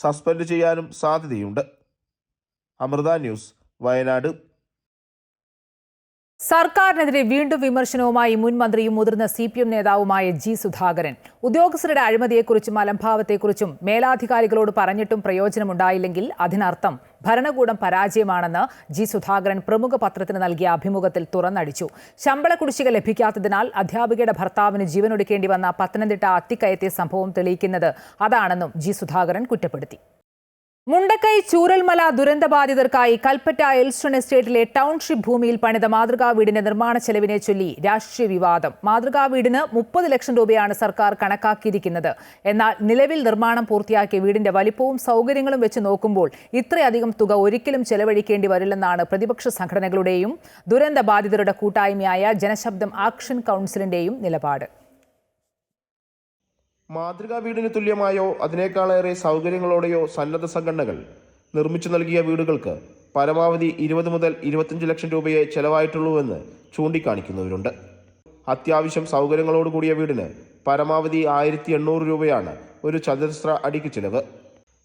സസ്പെൻഡ് ചെയ്യാനും സാധ്യതയുണ്ട്. അമൃത ന്യൂസ്, വയനാട്. സർക്കാരിനെതിരെ വീണ്ടും വിമർശനവുമായി മുൻ മന്ത്രിയും മുതിർന്ന CPM നേതാവുമായ G സുധാകരൻ. ഉദ്യോഗസ്ഥരുടെ അഴിമതിയെക്കുറിച്ചും അലംഭാവത്തെക്കുറിച്ചും മേലാധികാരികളോട് പറഞ്ഞിട്ടും പ്രയോജനമുണ്ടായില്ലെങ്കിൽ അതിനർത്ഥം ഭരണകൂടം പരാജയമാണെന്ന് G സുധാകരൻ പ്രമുഖ പത്രത്തിന് നൽകിയ അഭിമുഖത്തിൽ തുറന്നടിച്ചു. ശമ്പള കുടിശ്ശിക ലഭിക്കാത്തതിനാൽ അധ്യാപികയുടെ ഭർത്താവിന് ജീവനൊടുക്കേണ്ടി വന്ന പത്തനംതിട്ട അത്തിക്കയത്തെ സംഭവം തെളിയിക്കുന്നത് അതാണെന്നും G സുധാകരൻ കുറ്റപ്പെടുത്തി. മുണ്ടക്കൈ ചൂരൽമല ദുരന്തബാധിതർക്കായി കൽപ്പറ്റ എൽസ്റ്റൺ എസ്റ്റേറ്റിലെ ടൗൺഷിപ്പ് ഭൂമിയിൽ പണിത മാതൃകാ വീടിന്റെ നിർമ്മാണ ചെലവിനെ ചൊല്ലി രാഷ്ട്രീയ വിവാദം. മാതൃകാ വീടിന് 30 ലക്ഷം രൂപയാണ് സർക്കാർ കണക്കാക്കിയിരിക്കുന്നത്. എന്നാൽ നിലവിൽ നിർമ്മാണം പൂർത്തിയാക്കിയ വീടിന്റെ വലിപ്പവും സൗകര്യങ്ങളും വെച്ച് നോക്കുമ്പോൾ ഇത്രയധികം തുക ഒരിക്കലും ചെലവഴിക്കേണ്ടി വരില്ലെന്നാണ് പ്രതിപക്ഷ സംഘടനകളുടെയും ദുരന്തബാധിതരുടെ കൂട്ടായ്മയായ ജനശബ്ദം ആക്ഷൻ കൗൺസിലിന്റെയും നിലപാട്. മാതൃകാ വീടിന് തുല്യമായോ അതിനേക്കാളേറെ സൗകര്യങ്ങളോടെയോ സന്നദ്ധ സംഘടനകൾ നിർമ്മിച്ചു നൽകിയ വീടുകൾക്ക് പരമാവധി 20 മുതൽ 25 ലക്ഷം രൂപയെ ചെലവായിട്ടുള്ളൂവെന്ന് ചൂണ്ടിക്കാണിക്കുന്നവരുണ്ട്. അത്യാവശ്യം സൗകര്യങ്ങളോടുകൂടിയ വീടിന് പരമാവധി 1800 രൂപയാണ് ഒരു ചതുരശ്ര അടിക്ക് ചിലവ്.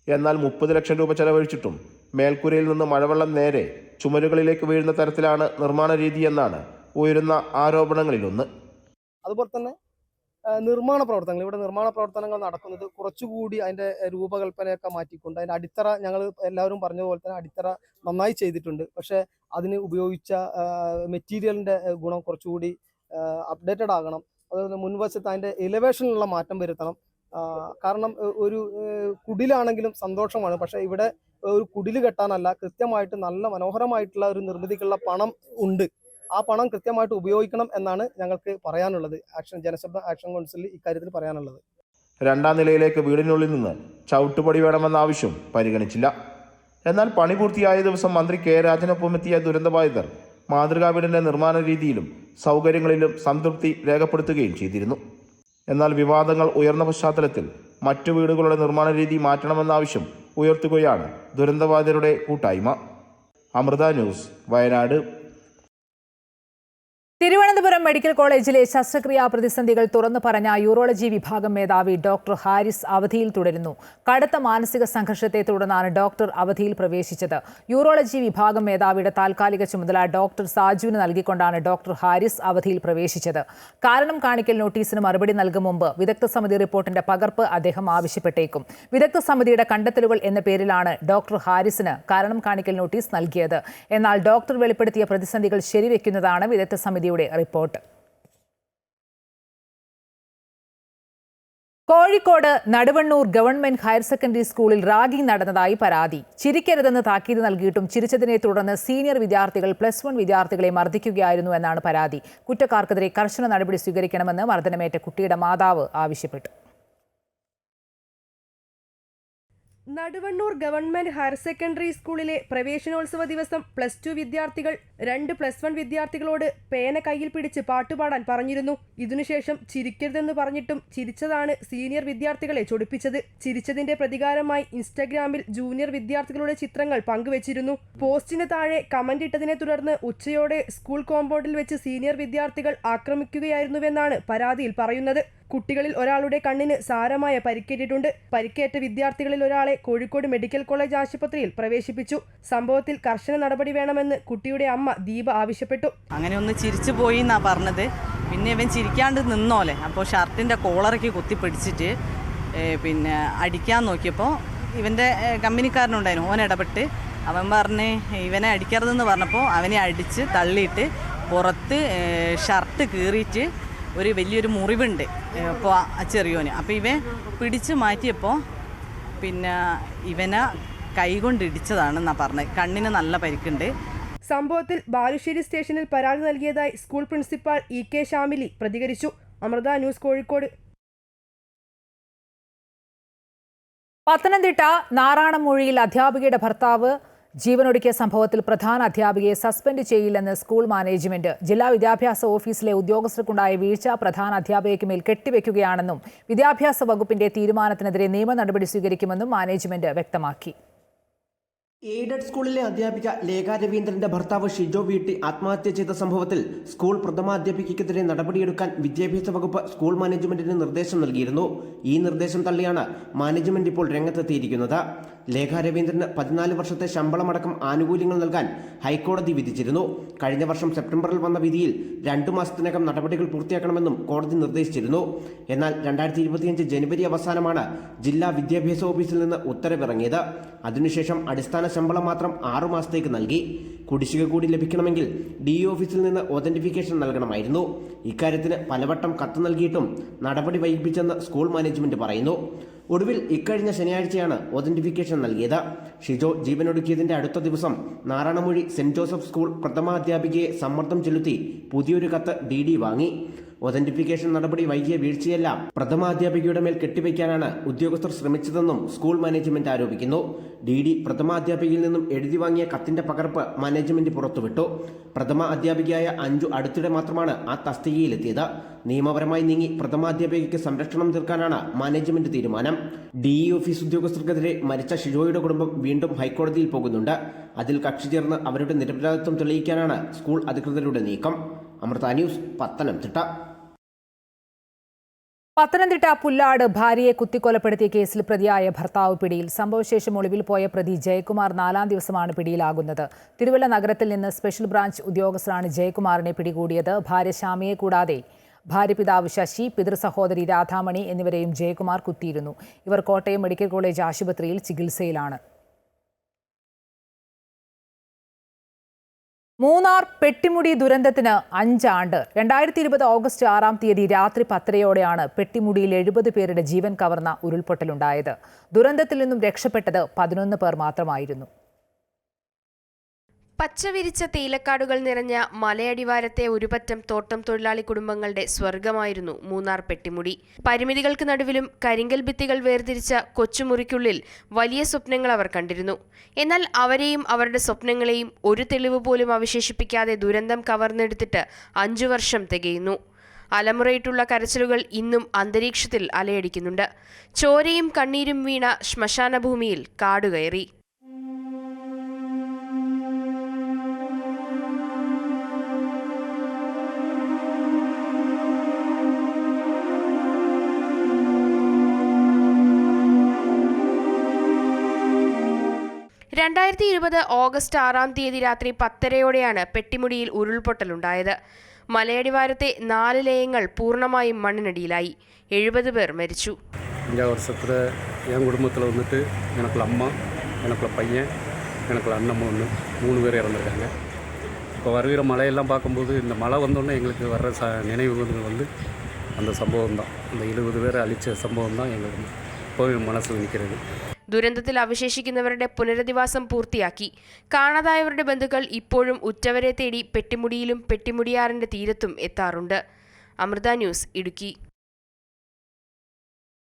എന്നാൽ 30 ലക്ഷം രൂപ ചെലവഴിച്ചിട്ടും മേൽക്കൂരയിൽ നിന്ന് മഴവെള്ളം നേരെ ചുമരുകളിലേക്ക് വീഴുന്ന തരത്തിലാണ് നിർമ്മാണ രീതിയെന്നാണ് ഉയരുന്ന ആരോപണങ്ങളിലൊന്ന്. അതുപോലെ തന്നെ നിർമ്മാണ പ്രവർത്തനങ്ങൾ, ഇവിടെ നിർമ്മാണ പ്രവർത്തനങ്ങൾ നടക്കുന്നത് കുറച്ചുകൂടി അതിൻ്റെ രൂപകൽപ്പനയൊക്കെ മാറ്റിക്കൊണ്ട് അതിൻ്റെ അടിത്തറ, ഞങ്ങൾ എല്ലാവരും പറഞ്ഞ പോലെ തന്നെ അടിത്തറ നന്നായി ചെയ്തിട്ടുണ്ട്. പക്ഷേ അതിന് ഉപയോഗിച്ച മെറ്റീരിയലിൻ്റെ ഗുണം കുറച്ചുകൂടി അപ്ഡേറ്റഡ് ആകണം. അതുപോലെ മുൻവശത്ത് അതിൻ്റെ എലിവേഷനിലുള്ള മാറ്റം വരുത്തണം. കാരണം ഒരു കുടിലാണെങ്കിലും സന്തോഷമാണ്, പക്ഷേ ഇവിടെ ഒരു കുടിൽ കെട്ടാനല്ല, കൃത്യമായിട്ട് നല്ല മനോഹരമായിട്ടുള്ള ഒരു നിർമ്മിതിക്കുള്ള പണം ഉണ്ട്. ആ പണം കൃത്യമായിട്ട് ഉപയോഗിക്കണം എന്നാണ് ഞങ്ങൾക്ക് പറയാനുള്ളത്. ജനശബ്ദ ആക്ഷൻ കൗൺസിലിൽ ഇക്കാര്യത്തിൽ പറയാനുള്ളത്. രണ്ടാം നിലയിലേക്ക് വീടിനുള്ളിൽ നിന്ന് ചവിട്ടുപടി വേണമെന്ന ആവശ്യം പരിഗണിച്ചില്ല. എന്നാൽ പണി പൂർത്തിയായ ദിവസം മന്ത്രി K രാജനൊപ്പം എത്തിയ ദുരന്തബാധിതർ മാതൃകാ വീടിന്റെ നിർമ്മാണ രീതിയിലും സൗകര്യങ്ങളിലും സംതൃപ്തി രേഖപ്പെടുത്തുകയും ചെയ്തിരുന്നു. എന്നാൽ വിവാദങ്ങൾ ഉയർന്ന പശ്ചാത്തലത്തിൽ മറ്റു വീടുകളുടെ നിർമ്മാണ രീതി മാറ്റണമെന്ന ആവശ്യം ഉയർത്തുകയാണ് ദുരന്തബാധിതരുടെ കൂട്ടായ്മ. അമൃത ന്യൂസ്, വയനാട്. തിരുവനന്തപുരം മെഡിക്കൽ കോളേജിലെ ശസ്ത്രക്രിയാ പ്രതിസന്ധികൾ തുറന്നു പറഞ്ഞ യൂറോളജി വിഭാഗം മേധാവി ഡോക്ടർ ഹാരിസ് അവധിയിൽ തുടരുന്നു. കടുത്ത മാനസിക സംഘർഷത്തെ തുടർന്നാണ് ഡോക്ടർ അവധിയിൽ പ്രവേശിച്ചത്. യൂറോളജി വിഭാഗം മേധാവിയുടെ താൽക്കാലിക ചുമതല ഡോക്ടർ സാജുവിന് നൽകിക്കൊണ്ടാണ് ഡോക്ടർ ഹാരിസ് അവധിയിൽ പ്രവേശിച്ചത്. കാരണം കാണിക്കൽ നോട്ടീസിന് മറുപടി നൽകും മുമ്പ് വിദഗ്ധ സമിതി റിപ്പോർട്ടിന്റെ പകർപ്പ് അദ്ദേഹം ആവശ്യപ്പെട്ടേക്കും. വിദഗ്ധ സമിതിയുടെ കണ്ടെത്തലുകൾ എന്ന പേരിലാണ് ഡോക്ടർ ഹാരിസിന് കാരണം കാണിക്കൽ നോട്ടീസ് നൽകിയത്. എന്നാൽ ഡോക്ടർ വെളിപ്പെടുത്തിയ പ്രതിസന്ധികൾ ശരിവെക്കുന്നതാണ് വിദഗ്ധ സമിതിയുടെ report. Kozhikode Naduvannur government higher secondary സ്കൂളിൽ റാഗിംഗ് നടന്നതായി പരാതി. ചിരിക്കരുതെന്ന് താക്കീത് നൽകിയിട്ടും ചിരിച്ചതിനെ തുടർന്ന് സീനിയർ വിദ്യാർത്ഥികൾ +1 വിദ്യാർത്ഥികളെ മർദ്ദിക്കുകയായിരുന്നു എന്നാണ് പരാതി. കുറ്റക്കാർക്കെതിരെ കർശന നടപടി സ്വീകരിക്കണമെന്ന് മർദ്ദനമേറ്റ കുട്ടിയുടെ മാതാവ് ആവശ്യപ്പെട്ടു. നടുവണ്ണൂർ ഗവൺമെന്റ് ഹയർ സെക്കൻഡറി സ്കൂളിലെ പ്രവേശനോത്സവ ദിവസം +2 വിദ്യാർത്ഥികൾ 2 +1 വിദ്യാർത്ഥികളോട് പേന കയ്യിൽ പിടിച്ച് പാട്ടുപാടാൻ പറഞ്ഞിരുന്നു. ഇതിനുശേഷം ചിരിക്കരുതെന്ന് പറഞ്ഞിട്ടും ചിരിച്ചതാണ് സീനിയർ വിദ്യാർത്ഥികളെ ചൊടിപ്പിച്ചത്. ചിരിച്ചതിന്റെ പ്രതികാരമായി ഇൻസ്റ്റഗ്രാമിൽ ജൂനിയർ വിദ്യാർത്ഥികളുടെ ചിത്രങ്ങൾ പങ്കുവച്ചിരുന്നു. പോസ്റ്റിന് താഴെ കമന്റ് ഇട്ടതിനെ തുടർന്ന് ഉച്ചയോടെ സ്കൂൾ കോമ്പൗണ്ടിൽ വെച്ച് സീനിയർ വിദ്യാർത്ഥികൾ ആക്രമിക്കുകയായിരുന്നുവെന്നാണ് പരാതിയിൽ പറയുന്നത്. കുട്ടികളിൽ ഒരാളുടെ കണ്ണിന് സാരമായ പരിക്കേറ്റിട്ടുണ്ട്. പരിക്കേറ്റ വിദ്യാർത്ഥികളിൽ ഒരാളെ കോഴിക്കോട് മെഡിക്കൽ കോളേജ് ആശുപത്രിയിൽ പ്രവേശിപ്പിച്ചു. സംഭവത്തിൽ കർശന നടപടി വേണമെന്ന് കുട്ടിയുടെ അമ്മ ദീപ ആവശ്യപ്പെട്ടു. അങ്ങനെ ഒന്ന് ചിരിച്ചു പോയി എന്നാ പറഞ്ഞത്. പിന്നെ ഇവൻ ചിരിക്കാണ്ട് നിന്നോലെ, അപ്പോൾ ഷർട്ടിന്റെ കോളറയ്ക്ക് കുത്തിപ്പിടിച്ചിട്ട് പിന്നെ അടിക്കാൻ നോക്കിയപ്പോൾ ഇവന്റെ കമ്പനിക്കാരനുണ്ടായിരുന്നു, ഓൻ ഇടപെട്ട് അവൻ പറഞ്ഞ് ഇവനെ അടിക്കരുതെന്ന് പറഞ്ഞപ്പോൾ അവനെ അടിച്ച് തള്ളിയിട്ട് പുറത്ത് ഷർട്ട് കീറിയിട്ട് ഒരു വലിയൊരു മുറിവുണ്ട് ഇപ്പോൾ ചെറിയോന്. അപ്പോൾ ഇവൻ പിടിച്ച് മാറ്റിയപ്പോൾ പിന്നെ ഇവനെ കൈകൊണ്ട് ഇടിച്ചതാണെന്നാണ് പറഞ്ഞത്. കണ്ണിന് നല്ല പരിക്കുണ്ട്. സംഭവത്തിൽ ബാലുശ്ശേരി സ്റ്റേഷനിൽ പരാതി നൽകിയതായി സ്കൂൾ പ്രിൻസിപ്പാൾ EK ഷാമിലി പ്രതികരിച്ചു. അമൃത ന്യൂസ്, കോഴിക്കോട്. പത്തനംതിട്ട നാറാണമൂഴിയിൽ അധ്യാപികയുടെ ഭർത്താവ് ജീവനൊടുക്കിയ സംഭവത്തിൽ പ്രധാന അധ്യാപികയെ സസ്പെൻഡ് ചെയ്യില്ലെന്ന് സ്കൂൾ മാനേജ്മെന്റ്. ജില്ലാ വിദ്യാഭ്യാസ ഓഫീസിലെ ഉദ്യോഗസ്ഥർക്കുണ്ടായ വീഴ്ച പ്രധാന അധ്യാപികയ്ക്ക് മേൽ കെട്ടിവെക്കുകയാണെന്നും വിദ്യാഭ്യാസ വകുപ്പിന്റെ തീരുമാനത്തിനെതിരെ നിയമ നടപടി സ്വീകരിക്കുമെന്നും മാനേജ്മെന്റ് വ്യക്തമാക്കി. എയ്ഡഡ് സ്കൂളിലെ അധ്യാപിക ലേഖ രവീന്ദ്രന്റെ ഭർത്താവ് ഷിജോ വീട്ടി ആത്മഹത്യ ചെയ്ത സംഭവത്തിൽ സ്കൂൾ പ്രഥമാധ്യാപികയ്ക്കെതിരെ നടപടിയെടുക്കാൻ വിദ്യാഭ്യാസ വകുപ്പ് സ്കൂൾ മാനേജ്മെന്റിന് നിർദ്ദേശം നൽകിയിരുന്നു. ഈ നിർദ്ദേശം തള്ളിയാണ് മാനേജ്മെന്റ് ഇപ്പോൾ രംഗത്തെത്തിയിരിക്കുന്നത്. ലേഖ രവീന്ദ്രന് 14 വർഷത്തെ ശമ്പളമടക്കം ആനുകൂല്യങ്ങൾ നൽകാൻ ഹൈക്കോടതി വിധിച്ചിരുന്നു. കഴിഞ്ഞ വർഷം സെപ്റ്റംബറിൽ വന്ന വിധിയിൽ 2 മാസത്തിനകം നടപടികൾ പൂർത്തിയാക്കണമെന്നും കോടതി നിർദ്ദേശിച്ചിരുന്നു. എന്നാൽ 2025 ജനുവരി അവസാനമാണ് ജില്ലാ വിദ്യാഭ്യാസ ഓഫീസിൽ നിന്ന് ഉത്തരവിറങ്ങിയത്. അതിനുശേഷം അടിസ്ഥാന ശമ്പളം മാത്രം 6 മാസത്തേക്ക് നൽകി. കുടിശ്ശിക കൂടി ലഭിക്കണമെങ്കിൽ DE ഓഫീസിൽ നിന്ന് ഒതന്റിഫിക്കേഷൻ നൽകണമായിരുന്നു. ഇക്കാര്യത്തിന് പലവട്ടം കത്ത് നൽകിയിട്ടും നടപടി വൈകിപ്പിച്ചെന്ന് സ്കൂൾ മാനേജ്മെന്റ് പറയുന്നു. ഒടുവിൽ ഇക്കഴിഞ്ഞ ശനിയാഴ്ചയാണ് ഒതന്റിഫിക്കേഷൻ നൽകിയത്. ഷിജോ ജീവനൊടുക്കിയതിന്റെ അടുത്ത ദിവസം നാറാണമൂഴി സെന്റ് ജോസഫ് സ്കൂൾ പ്രഥമാധ്യാപികയെ സമ്മർദ്ദം ചെലുത്തി പുതിയൊരു കത്ത് DD വാങ്ങി. ഒതന്റിഫിക്കേഷൻ നടപടി വൈകിയ വീഴ്ചയെല്ലാം പ്രഥമാധ്യാപികയുടെ മേൽ കെട്ടിവയ്ക്കാനാണ് ഉദ്യോഗസ്ഥർ ശ്രമിച്ചതെന്നും സ്കൂൾ മാനേജ്മെന്റ് ആരോപിക്കുന്നു. DD പ്രഥമാധ്യാപികയിൽ നിന്നും എഴുതി വാങ്ങിയ കത്തിന്റെ പകർപ്പ് മാനേജ്മെന്റ് പുറത്തുവിട്ടു. പ്രഥമ അധ്യാപികയായ അഞ്ജു അടുത്തിടെ മാത്രമാണ് ആ തസ്തികയിലെത്തിയത്. നിയമപരമായി നീങ്ങി പ്രഥമാധ്യാപികയ്ക്ക് സംരക്ഷണം തീർക്കാനാണ് മാനേജ്മെന്റ് തീരുമാനം. DE ഓഫീസ് ഉദ്യോഗസ്ഥർക്കെതിരെ മരിച്ച ഷിജോയുടെ കുടുംബം വീണ്ടും ഹൈക്കോടതിയിൽ പോകുന്നുണ്ട്. അതിൽ കക്ഷി ചേർന്ന് അവരുടെ നിരപരാധിത്വം തെളിയിക്കാനാണ് സ്കൂൾ അധികൃതരുടെ നീക്കം. അമൃത ന്യൂസ്, പത്തനംതിട്ട. പത്തനംതിട്ട പുല്ലാട് ഭാര്യയെ കുത്തിക്കൊലപ്പെടുത്തിയ കേസിൽ പ്രതിയായ ഭർത്താവ് പിടിയിൽ. സംഭവശേഷം ഒളിവിൽ പോയ പ്രതി ജയകുമാർ 4ാം ദിവസമാണ് പിടിയിലാകുന്നത്. തിരുവല്ല നഗരത്തിൽ നിന്ന് സ്പെഷ്യൽ ബ്രാഞ്ച് ഉദ്യോഗസ്ഥരാണ് ജയകുമാറിനെ പിടികൂടിയത്. ഭാര്യ ശ്യാമയെ കൂടാതെ ഭാര്യ പിതാവ് ശശി, പിതൃസഹോദരി രാധാമണി എന്നിവരെയും ജയകുമാർ കുത്തിയിരുന്നു. ഇവർ കോട്ടയം മെഡിക്കൽ കോളേജ് ആശുപത്രിയിൽ ചികിത്സയിലാണ്. മൂന്നാർ പെട്ടിമുടി ദുരന്തത്തിന് 5 ആണ്ട്. 2020 ഓഗസ്റ്റ് 6-ാം തീയതി രാത്രി 10:30-യോടെയാണ് പെട്ടിമുടിയിൽ 70 പേരുടെ ജീവൻ കവർന്ന ഉരുൾപൊട്ടലുണ്ടായത്. ദുരന്തത്തിൽ നിന്നും രക്ഷപ്പെട്ടത് 11 പേർ മാത്രമായിരുന്നു. പച്ചവിരിച്ച തേയിലക്കാടുകൾ നിറഞ്ഞ മലയടിവാരത്തെ ഒരുപറ്റം തോട്ടം തൊഴിലാളി കുടുംബങ്ങളുടെ സ്വർഗമായിരുന്നു മൂന്നാർ പെട്ടിമുടി. പരിമിതികൾക്ക് നടുവിലും കരിങ്കൽ ഭിത്തികൾ വേർതിരിച്ച കൊച്ചുമുറിക്കുള്ളിൽ വലിയ സ്വപ്നങ്ങൾ അവർ കണ്ടിരുന്നു. എന്നാൽ അവരെയും അവരുടെ സ്വപ്നങ്ങളെയും ഒരു തെളിവ് പോലും അവശേഷിപ്പിക്കാതെ ദുരന്തം കവർന്നെടുത്തിട്ട് 5 വർഷം തികയുന്നു. അലമുറയിട്ടുള്ള കരച്ചിലുകൾ ഇന്നും അന്തരീക്ഷത്തിൽ അലയടിക്കുന്നുണ്ട്. ചോരയും കണ്ണീരും വീണ ശ്മശാന ഭൂമിയിൽ കാടുകയറി. 2020 ഓഗസ്റ്റ് 6-ാം തീയതി രാത്രി 10:30-യോടെയാണ് പെട്ടിമുടിയിൽ ഉരുൾപൊട്ടലുണ്ടായത്. മലയടിവാരത്തെ 4 ലയങ്ങൾ പൂർണ്ണമായും മണ്ണിനടിയിലായി. 70 പേർ മരിച്ചു. 5 வருஷத்தில் என் குடும்பத்தில் வந்துட்டு எனக்குள்ள அம்மா, எனக்குள்ள பையன், எனக்குள்ள அண்ணன் 3 பேர் இறந்துருக்காங்க. இப்போ வருகிற மழையெல்லாம் பார்க்கும்போது இந்த மழை வந்தோடனே எங்களுக்கு வர்ற நினைவுகள் வந்து அந்த சம்பவம் தான். அந்த 70 பேரை அழித்த சம்பவம் தான் எங்களுக்கு ഇപ്പോൾ മനസ്സിൽ നിൽക്കുന്നത്. ദുരന്തത്തിൽ അവശേഷിക്കുന്നവരുടെ പുനരധിവാസം പൂർത്തിയാക്കി. കാണാതായവരുടെ ബന്ധുക്കൾ ഇപ്പോഴും ഉറ്റവരെ തേടി പെട്ടിമുടിയിലും പെട്ടിമുടിയാറിന്റെ തീരത്തും എത്താറുണ്ട്. അമൃത ന്യൂസ്, ഇടുക്കി.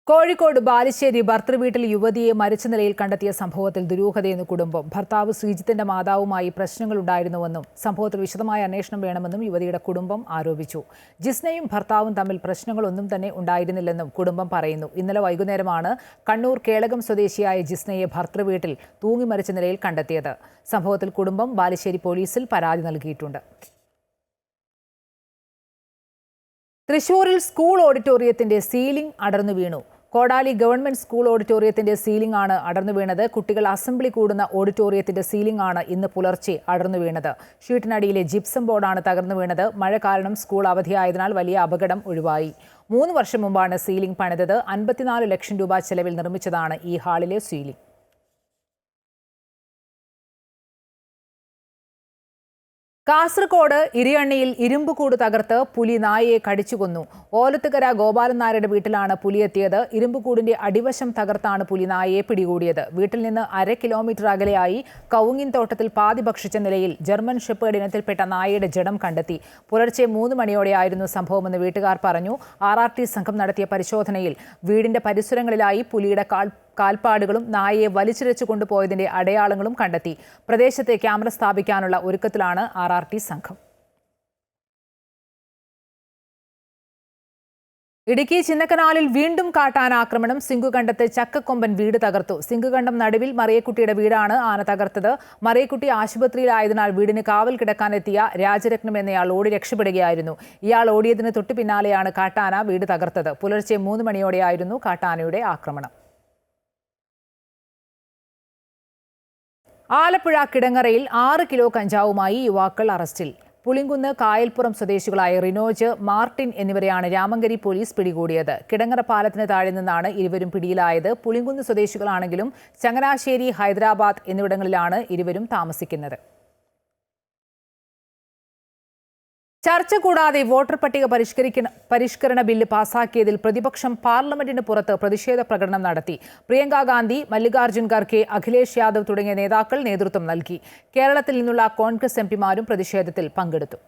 കോഴിക്കോട് ബാലുശ്ശേരി ഭർതൃവീട്ടിൽ യുവതിയെ മരിച്ച നിലയിൽ കണ്ടെത്തിയ സംഭവത്തിൽ ദുരൂഹതയെന്ന് കുടുംബം. ഭർത്താവ് ശ്രീജിത്തിന്റെ മാതാവുമായി പ്രശ്നങ്ങളുണ്ടായിരുന്നുവെന്നും സംഭവത്തിൽ വിശദമായ അന്വേഷണം വേണമെന്നും യുവതിയുടെ കുടുംബം ആരോപിച്ചു. ജിസ്നയും ഭർത്താവും തമ്മിൽ പ്രശ്നങ്ങളൊന്നും തന്നെ ഉണ്ടായിരുന്നില്ലെന്നും കുടുംബം പറയുന്നു. ഇന്നലെ വൈകുന്നേരമാണ് കണ്ണൂർ കേളകം സ്വദേശിയായ ജിസ്നയെ ഭർതൃവീട്ടിൽ തൂങ്ങി മരിച്ച നിലയിൽ കണ്ടെത്തിയത്. സംഭവത്തിൽ കുടുംബം ബാലുശ്ശേരി പോലീസിൽ പരാതി നൽകിയിട്ടുണ്ട്. തൃശൂരിൽ സ്കൂൾ ഓഡിറ്റോറിയത്തിന്റെ സീലിംഗ് അടർന്നു വീണു. കോടാലി ഗവൺമെന്റ് സ്കൂൾ ഓഡിറ്റോറിയത്തിന്റെ സീലിംഗ് ആണ് അടർന്നു വീണത്. കുട്ടികൾ അസംബ്ലി കൂടുന്ന ഓഡിറ്റോറിയത്തിന്റെ സീലിംഗ് ആണ് ഇന്ന് പുലർച്ചെ അടർന്നു വീണത്. ഷീറ്റിനടിയിലെ ജിപ്സം ബോർഡാണ് തകർന്നു വീണത്. മഴ കാരണം സ്കൂൾ അവധിയായതിനാൽ വലിയ അപകടം ഒഴിവായി. 3 വർഷം മുമ്പാണ് സീലിംഗ് പണിതത്. 54 ലക്ഷം രൂപ ചെലവിൽ നിർമ്മിച്ചതാണ് ഈ ഹാളിലെ സീലിംഗ്. കാസർഗോഡ് ഇരിയണ്ണിയിൽ ഇരുമ്പുകൂട് തകർത്ത് പുലി നായയെ കടിച്ചുകൊന്നു. ഓലത്തുകര ഗോപാലൻ നായരുടെ വീട്ടിലാണ് പുലി എത്തിയത്. ഇരുമ്പുകൂടിന്റെ അടിവശം തകർത്താണ് പുലി നായയെ പിടികൂടിയത്. വീട്ടിൽ നിന്ന് 1/2 കിലോമീറ്റർ അകലെയായി കവുങ്ങിൻ തോട്ടത്തിൽ പാതി ഭക്ഷിച്ച നിലയിൽ ജർമ്മൻ ഷെപ്പേർഡ് ഇനത്തിൽപ്പെട്ട നായയുടെ ജഡം കണ്ടെത്തി. പുലർച്ചെ 3 മണിയോടെയായിരുന്നു സംഭവമെന്ന് വീട്ടുകാർ പറഞ്ഞു. RRT സംഘം നടത്തിയ പരിശോധനയിൽ വീടിന്റെ പരിസരങ്ങളിലായി പുലിയുടെ കാൽപ്പാടുകളും നായയെ വലിച്ചിഴച്ചു കൊണ്ടുപോയതിന്റെ അടയാളങ്ങളും കണ്ടെത്തി. പ്രദേശത്ത് ക്യാമറ സ്ഥാപിക്കാനുള്ള ഒരുക്കത്തിലാണ് RRT സംഘം. ഇടുക്കി ചിന്നക്കനാലിൽ വീണ്ടും കാട്ടാനാക്രമണം. സിംഗുകണ്ടത്ത് ചക്കക്കൊമ്പൻ വീട് തകർത്തു. സിംഗുകണ്ടം നടുവിൽ മറിയക്കുട്ടിയുടെ വീടാണ് ആന തകർത്തത്. മറിയക്കുട്ടി ആശുപത്രിയിലായതിനാൽ വീടിന് കാവൽ കിടക്കാനെത്തിയ രാജരത്നം എന്നയാൾ ഓടി രക്ഷപ്പെടുകയായിരുന്നു. ഇയാൾ ഓടിയതിന് തൊട്ടു പിന്നാലെയാണ് കാട്ടാന വീട് തകർത്തത്. പുലർച്ചെ 3 മണിയോടെയായിരുന്നു കാട്ടാനയുടെ ആക്രമണം. ആലപ്പുഴ കിടങ്ങറയിൽ 6 കിലോ കഞ്ചാവുമായി യുവാക്കൾ അറസ്റ്റിൽ. പുളിങ്കുന്ന് കായൽപ്പുറം സ്വദേശികളായ റിനോജ്, മാർട്ടിൻ എന്നിവരെയാണ് രാമങ്കരി പോലീസ് പിടികൂടിയത്. കിടങ്ങറ പാലത്തിന് താഴെ നിന്നാണ് ഇരുവരും പിടിയിലായത്. പുളിങ്കുന്ന് സ്വദേശികളാണെങ്കിലും ചങ്ങനാശ്ശേരി, ഹൈദരാബാദ് എന്നിവിടങ്ങളിലാണ് ഇരുവരും താമസിക്കുന്നത്. ചർച്ച കൂടാതെ വോട്ടർ പട്ടിക പരിഷ്കരണ ബില്ല് പാസാക്കിയതിൽ പ്രതിപക്ഷം പാർലമെന്റിന് പുറത്ത് പ്രതിഷേധ പ്രകടനം നടത്തി. പ്രിയങ്ക ഗാന്ധി, മല്ലികാർജ്ജുൻ ഖർഗെ, അഖിലേഷ് യാദവ് തുടങ്ങിയ നേതാക്കൾ നേതൃത്വം നൽകി. കേരളത്തിൽ നിന്നുള്ള കോൺഗ്രസ് എംപിമാരും പ്രതിഷേധത്തിൽ പങ്കെടുത്തു.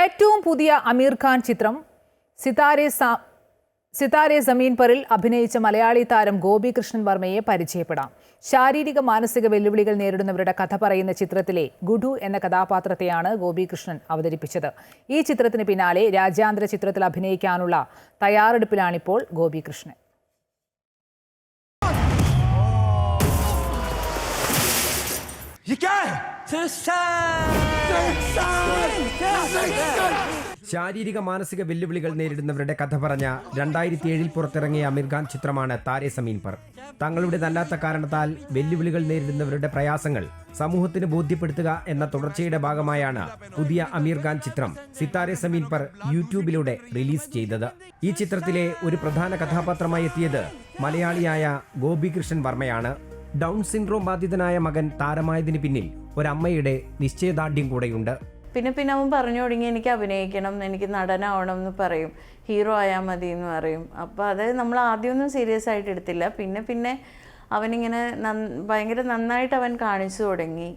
ഏറ്റവും പുതിയ അമീർ ഖാൻ ചിത്രം സിതാരെ സമീൻ പരിൽ അഭിനയിച്ച മലയാളി താരം ഗോപികൃഷ്ണൻ വർമ്മയെ പരിചയപ്പെടാം. ശാരീരിക മാനസിക വെല്ലുവിളികൾ നേരിടുന്നവരുടെ കഥ പറയുന്ന ചിത്രത്തിലെ ഗുഡു എന്ന കഥാപാത്രത്തെയാണ് ഗോപികൃഷ്ണൻ അവതരിപ്പിച്ചത്. ഈ ചിത്രത്തിന് പിന്നാലെ രാജ്യാന്തര ചിത്രത്തിൽ അഭിനയിക്കാനുള്ള തയ്യാറെടുപ്പിലാണിപ്പോൾ ഗോപികൃഷ്ണൻ. ശാരീരിക മാനസിക വെല്ലുവിളികൾ നേരിടുന്നവരുടെ കഥ പറഞ്ഞ 2007 പുറത്തിറങ്ങിയ അമീർ ഖാൻ ചിത്രമാണ് താരെ സമീൻ പർ. തങ്ങളുടേതല്ലാത്ത കാരണത്താൽ വെല്ലുവിളികൾ നേരിടുന്നവരുടെ പ്രയാസങ്ങൾ സമൂഹത്തിന് ബോധ്യപ്പെടുത്തുക എന്ന തുടർച്ചയുടെ ഭാഗമായാണ് പുതിയ അമീർ ഖാൻ ചിത്രം സിതാരെ സമീൻ പർ യൂട്യൂബിലൂടെ റിലീസ് ചെയ്തത്. ഈ ചിത്രത്തിലെ ഒരു പ്രധാന കഥാപാത്രമായി എത്തിയത് മലയാളിയായ ഗോപികൃഷ്ണൻ വർമ്മയാണ്. ഡൗൺ സിൻഡ്രോം ബാധിതനായ മകൻ താരമായതിന് പിന്നിൽ ഒരമ്മയുടെ നിശ്ചയദാർഢ്യം കൂടെയുണ്ട്. പിന്നെ അവൻ പറഞ്ഞു തുടങ്ങി എനിക്ക് അഭിനയിക്കണം, എനിക്ക് നടനാവണം എന്ന് പറയും, ഹീറോ ആയാൽ മതി എന്ന് പറയും. അപ്പോൾ അത് നമ്മൾ ആദ്യമൊന്നും സീരിയസ് ആയിട്ട് എടുത്തില്ല. പിന്നെ അവനിങ്ങനെ ഭയങ്കര നന്നായിട്ട് അവൻ കാണിച്ചു തുടങ്ങി.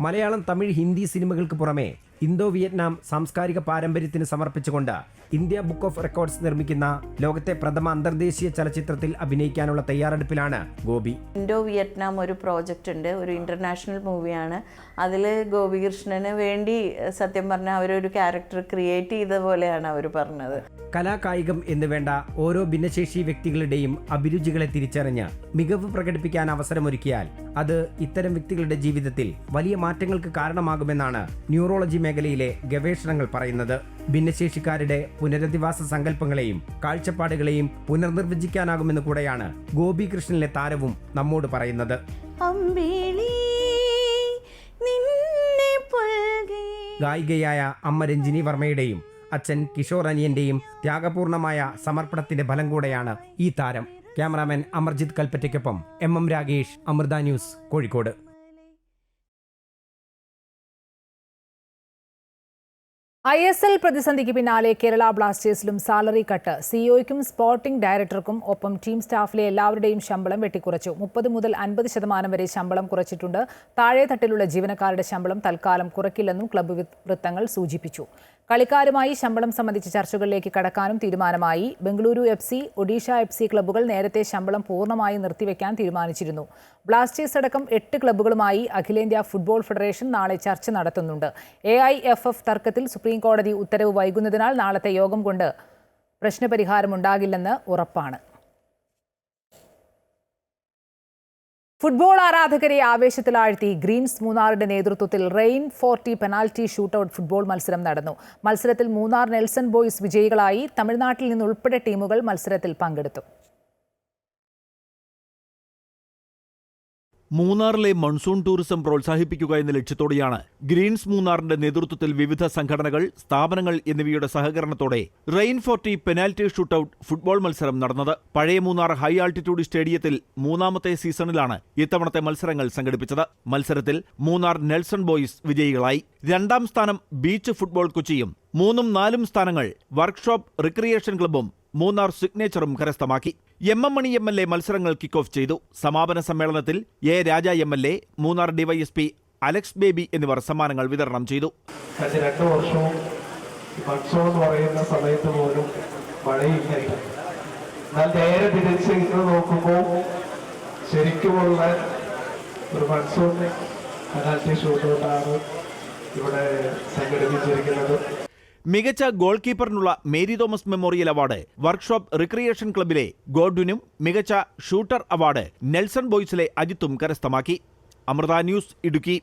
മലയാളം, തമിഴ്, ഹിന്ദി സിനിമകൾക്ക് പുറമെ ഇന്തോ വിയറ്റ്നാം സാംസ്കാരിക പാരമ്പര്യത്തിന് സമർപ്പിച്ചുകൊണ്ട് ഇന്ത്യ ബുക്ക് ഓഫ് റെക്കോർഡ്സ് നിർമ്മിക്കുന്ന ലോകത്തെ പ്രഥമ അന്തർദേശീയ ചലച്ചിത്രത്തിൽ അഭിനയിക്കാനുള്ള തയ്യാറെടുപ്പിലാണ് ഗോപി. ഇന്തോ വിയറ്റ്നാം ഒരു പ്രോജക്റ്റ് ഉണ്ട്, ഒരു ഇന്റർനാഷണൽ മൂവിയാണ്. അതിൽ ഗോപികൃഷ്ണന് വേണ്ടി സത്യം പറഞ്ഞാൽ അവരൊരു ക്യാരക്ടർ ക്രിയേറ്റ് ചെയ്ത പോലെയാണ് അവർ പറഞ്ഞത്. കലാകായികം എന്ന് വേണ്ട ഓരോ ഭിന്നശേഷി വ്യക്തികളുടെയും അഭിരുചികളെ തിരിച്ചറിഞ്ഞ് മികവ് പ്രകടിപ്പിക്കാൻ അവസരമൊരുക്കിയാൽ അത് ഇത്തരം വ്യക്തികളുടെ ജീവിതത്തിൽ വലിയ മാറ്റങ്ങൾക്ക് കാരണമാകുമെന്നാണ് ന്യൂറോളജി മേഖലയിലെ ഗവേഷണങ്ങൾ പറയുന്നത്. ഭിന്നശേഷിക്കാരുടെ പുനരധിവാസ സങ്കല്പങ്ങളെയും കാഴ്ചപ്പാടുകളെയും പുനർനിർവചിക്കാനാകുമെന്ന് കൂടെയാണ് ഗോപികൃഷ്ണനിലെ താരവും നമ്മോട് പറയുന്നത്. ഗായികയായ അമ്മ രഞ്ജിനി വർമ്മയുടെയും അച്ഛൻ കിഷോർ അനിയന്റെയും ത്യാഗപൂർണമായ സമർപ്പണത്തിന്റെ ഫലം കൂടെയാണ് ഈ താരം. ക്യാമറാമാൻ അമർജിത് കൽപ്പറ്റയ്ക്കൊപ്പം MM Ragesh, Amrita news, Kozhikode. ISL പ്രതിസന്ധിക്ക് പിന്നാലെ കേരള ബ്ലാസ്റ്റേഴ്സിലും സാലറി കട്ട്. സിഇഒയ്ക്കും സ്പോർട്ടിംഗ് ഡയറക്ടർക്കും ഒപ്പം ടീം സ്റ്റാഫിലെ എല്ലാവരുടെയും ശമ്പളം വെട്ടിക്കുറച്ചു. 30 മുതൽ 50% വരെ ശമ്പളം കുറച്ചിട്ടുണ്ട്. താഴെത്തട്ടിലുള്ള ജീവനക്കാരുടെ ശമ്പളം തൽക്കാലം കുറയ്ക്കില്ലെന്നും ക്ലബ്ബ് വൃത്തങ്ങൾ സൂചിപ്പിച്ചു. കളിക്കാരുമായി ശമ്പളം സംബന്ധിച്ച ചർച്ചകളിലേക്ക് കടക്കാനും തീരുമാനമായി. ബംഗളൂരു FC, ഒഡീഷ FC ക്ലബ്ബുകൾ നേരത്തെ ശമ്പളം പൂർണ്ണമായി നിർത്തിവെക്കാൻ തീരുമാനിച്ചിരുന്നു. ബ്ലാസ്റ്റേഴ്സ് അടക്കം 8 ക്ലബ്ബുകളുമായി അഖിലേന്ത്യാ ഫുട്ബോൾ ഫെഡറേഷൻ നാളെ ചർച്ച നടത്തുന്നുണ്ട്. AIFF തർക്കത്തിൽ സുപ്രീം കോടതി ഉത്തരവ് വൈകുന്നതിനാൽ നാളത്തെ യോഗം കൊണ്ട് പ്രശ്നപരിഹാരമുണ്ടാകില്ലെന്ന് ഉറപ്പാണ്. ഫുട്ബോൾ ആരാധകരെ ആവേശത്തിലാഴ്ത്തി ഗ്രീൻസ് മൂന്നാറിന്റെ നേതൃത്വത്തിൽ റെയിൻ 40 പെനാൽറ്റി ഷൂട്ടൌട്ട് ഫുട്ബോൾ മത്സരം നടന്നു. മത്സരത്തിൽ മൂന്നാർ നെൽസൺ ബോയ്സ് വിജയികളായി. തമിഴ്നാട്ടിൽ നിന്നുൾപ്പെടെ ടീമുകൾ മത്സരത്തിൽ പങ്കെടുത്തു. മൂന്നാറിലെ മൺസൂൺ ടൂറിസം പ്രോത്സാഹിപ്പിക്കുക എന്ന ലക്ഷ്യത്തോടെയാണ് ഗ്രീൻസ് മൂന്നാറിന്റെ നേതൃത്വത്തിൽ വിവിധ സംഘടനകൾ, സ്ഥാപനങ്ങൾ എന്നിവയുടെ സഹകരണത്തോടെ റെയിൻ 40 പെനാൽറ്റി ഷൂട്ടൌട്ട് ഫുട്ബോൾ മത്സരം നടന്നത്. പഴയ മൂന്നാർ ഹൈ ആൾട്ടിറ്റ്യൂഡ് സ്റ്റേഡിയത്തിൽ 3ാമത്തെ സീസണിലാണ് ഇത്തവണത്തെ മത്സരങ്ങൾ സംഘടിപ്പിച്ചത്. മത്സരത്തിൽ മൂന്നാർ നെൽസൺ ബോയ്സ് വിജയികളായി. 2ാം സ്ഥാനം ബീച്ച് ഫുട്ബോൾ കൊച്ചിയും 3ഉം 4ഉം സ്ഥാനങ്ങൾ വർക്ക്ഷോപ്പ് റിക്രിയേഷൻ ക്ലബ്ബും മൂന്നാർ സിഗ്നേച്ചറും കരസ്ഥമാക്കി. MM മണി MLA മത്സരങ്ങൾ കിക്ക് ഓഫ് ചെയ്തു. സമാപന സമ്മേളനത്തിൽ A Raja MLA, Munnar DYSP Alex baby എന്നിവർ സമ്മാനങ്ങൾ വിതരണം ചെയ്തു. കഴിഞ്ഞ 2 വർഷവും മൺസൂൺ എന്ന് പറയുന്ന സമയത്ത് പോലും മഴയില്ലായിരുന്നു. എന്നാൽ നേരെ തിരിച്ച് ഇന്ന് നോക്കുമ്പോൾ ശരിക്കുമുള്ള ഒരു മൺസൂൺ പെനാൽറ്റി ഷൂട്ടൗട്ടാണ് ഇവിടെ സംഘടിപ്പിച്ചിരിക്കുന്നത്. മികച്ച ഗോൾ കീപ്പറിനുള്ള Mary Thomas memorial award workshop recreation ക്ലബിലെ ഗോഡ്വിനും മികച്ച ഷൂട്ടർ അവാർഡ് നെൽസൺ ബോയ്സിലെ അജിത്തും കരസ്ഥമാക്കി. അമൃത ന്യൂസ്, ഇടുക്കി.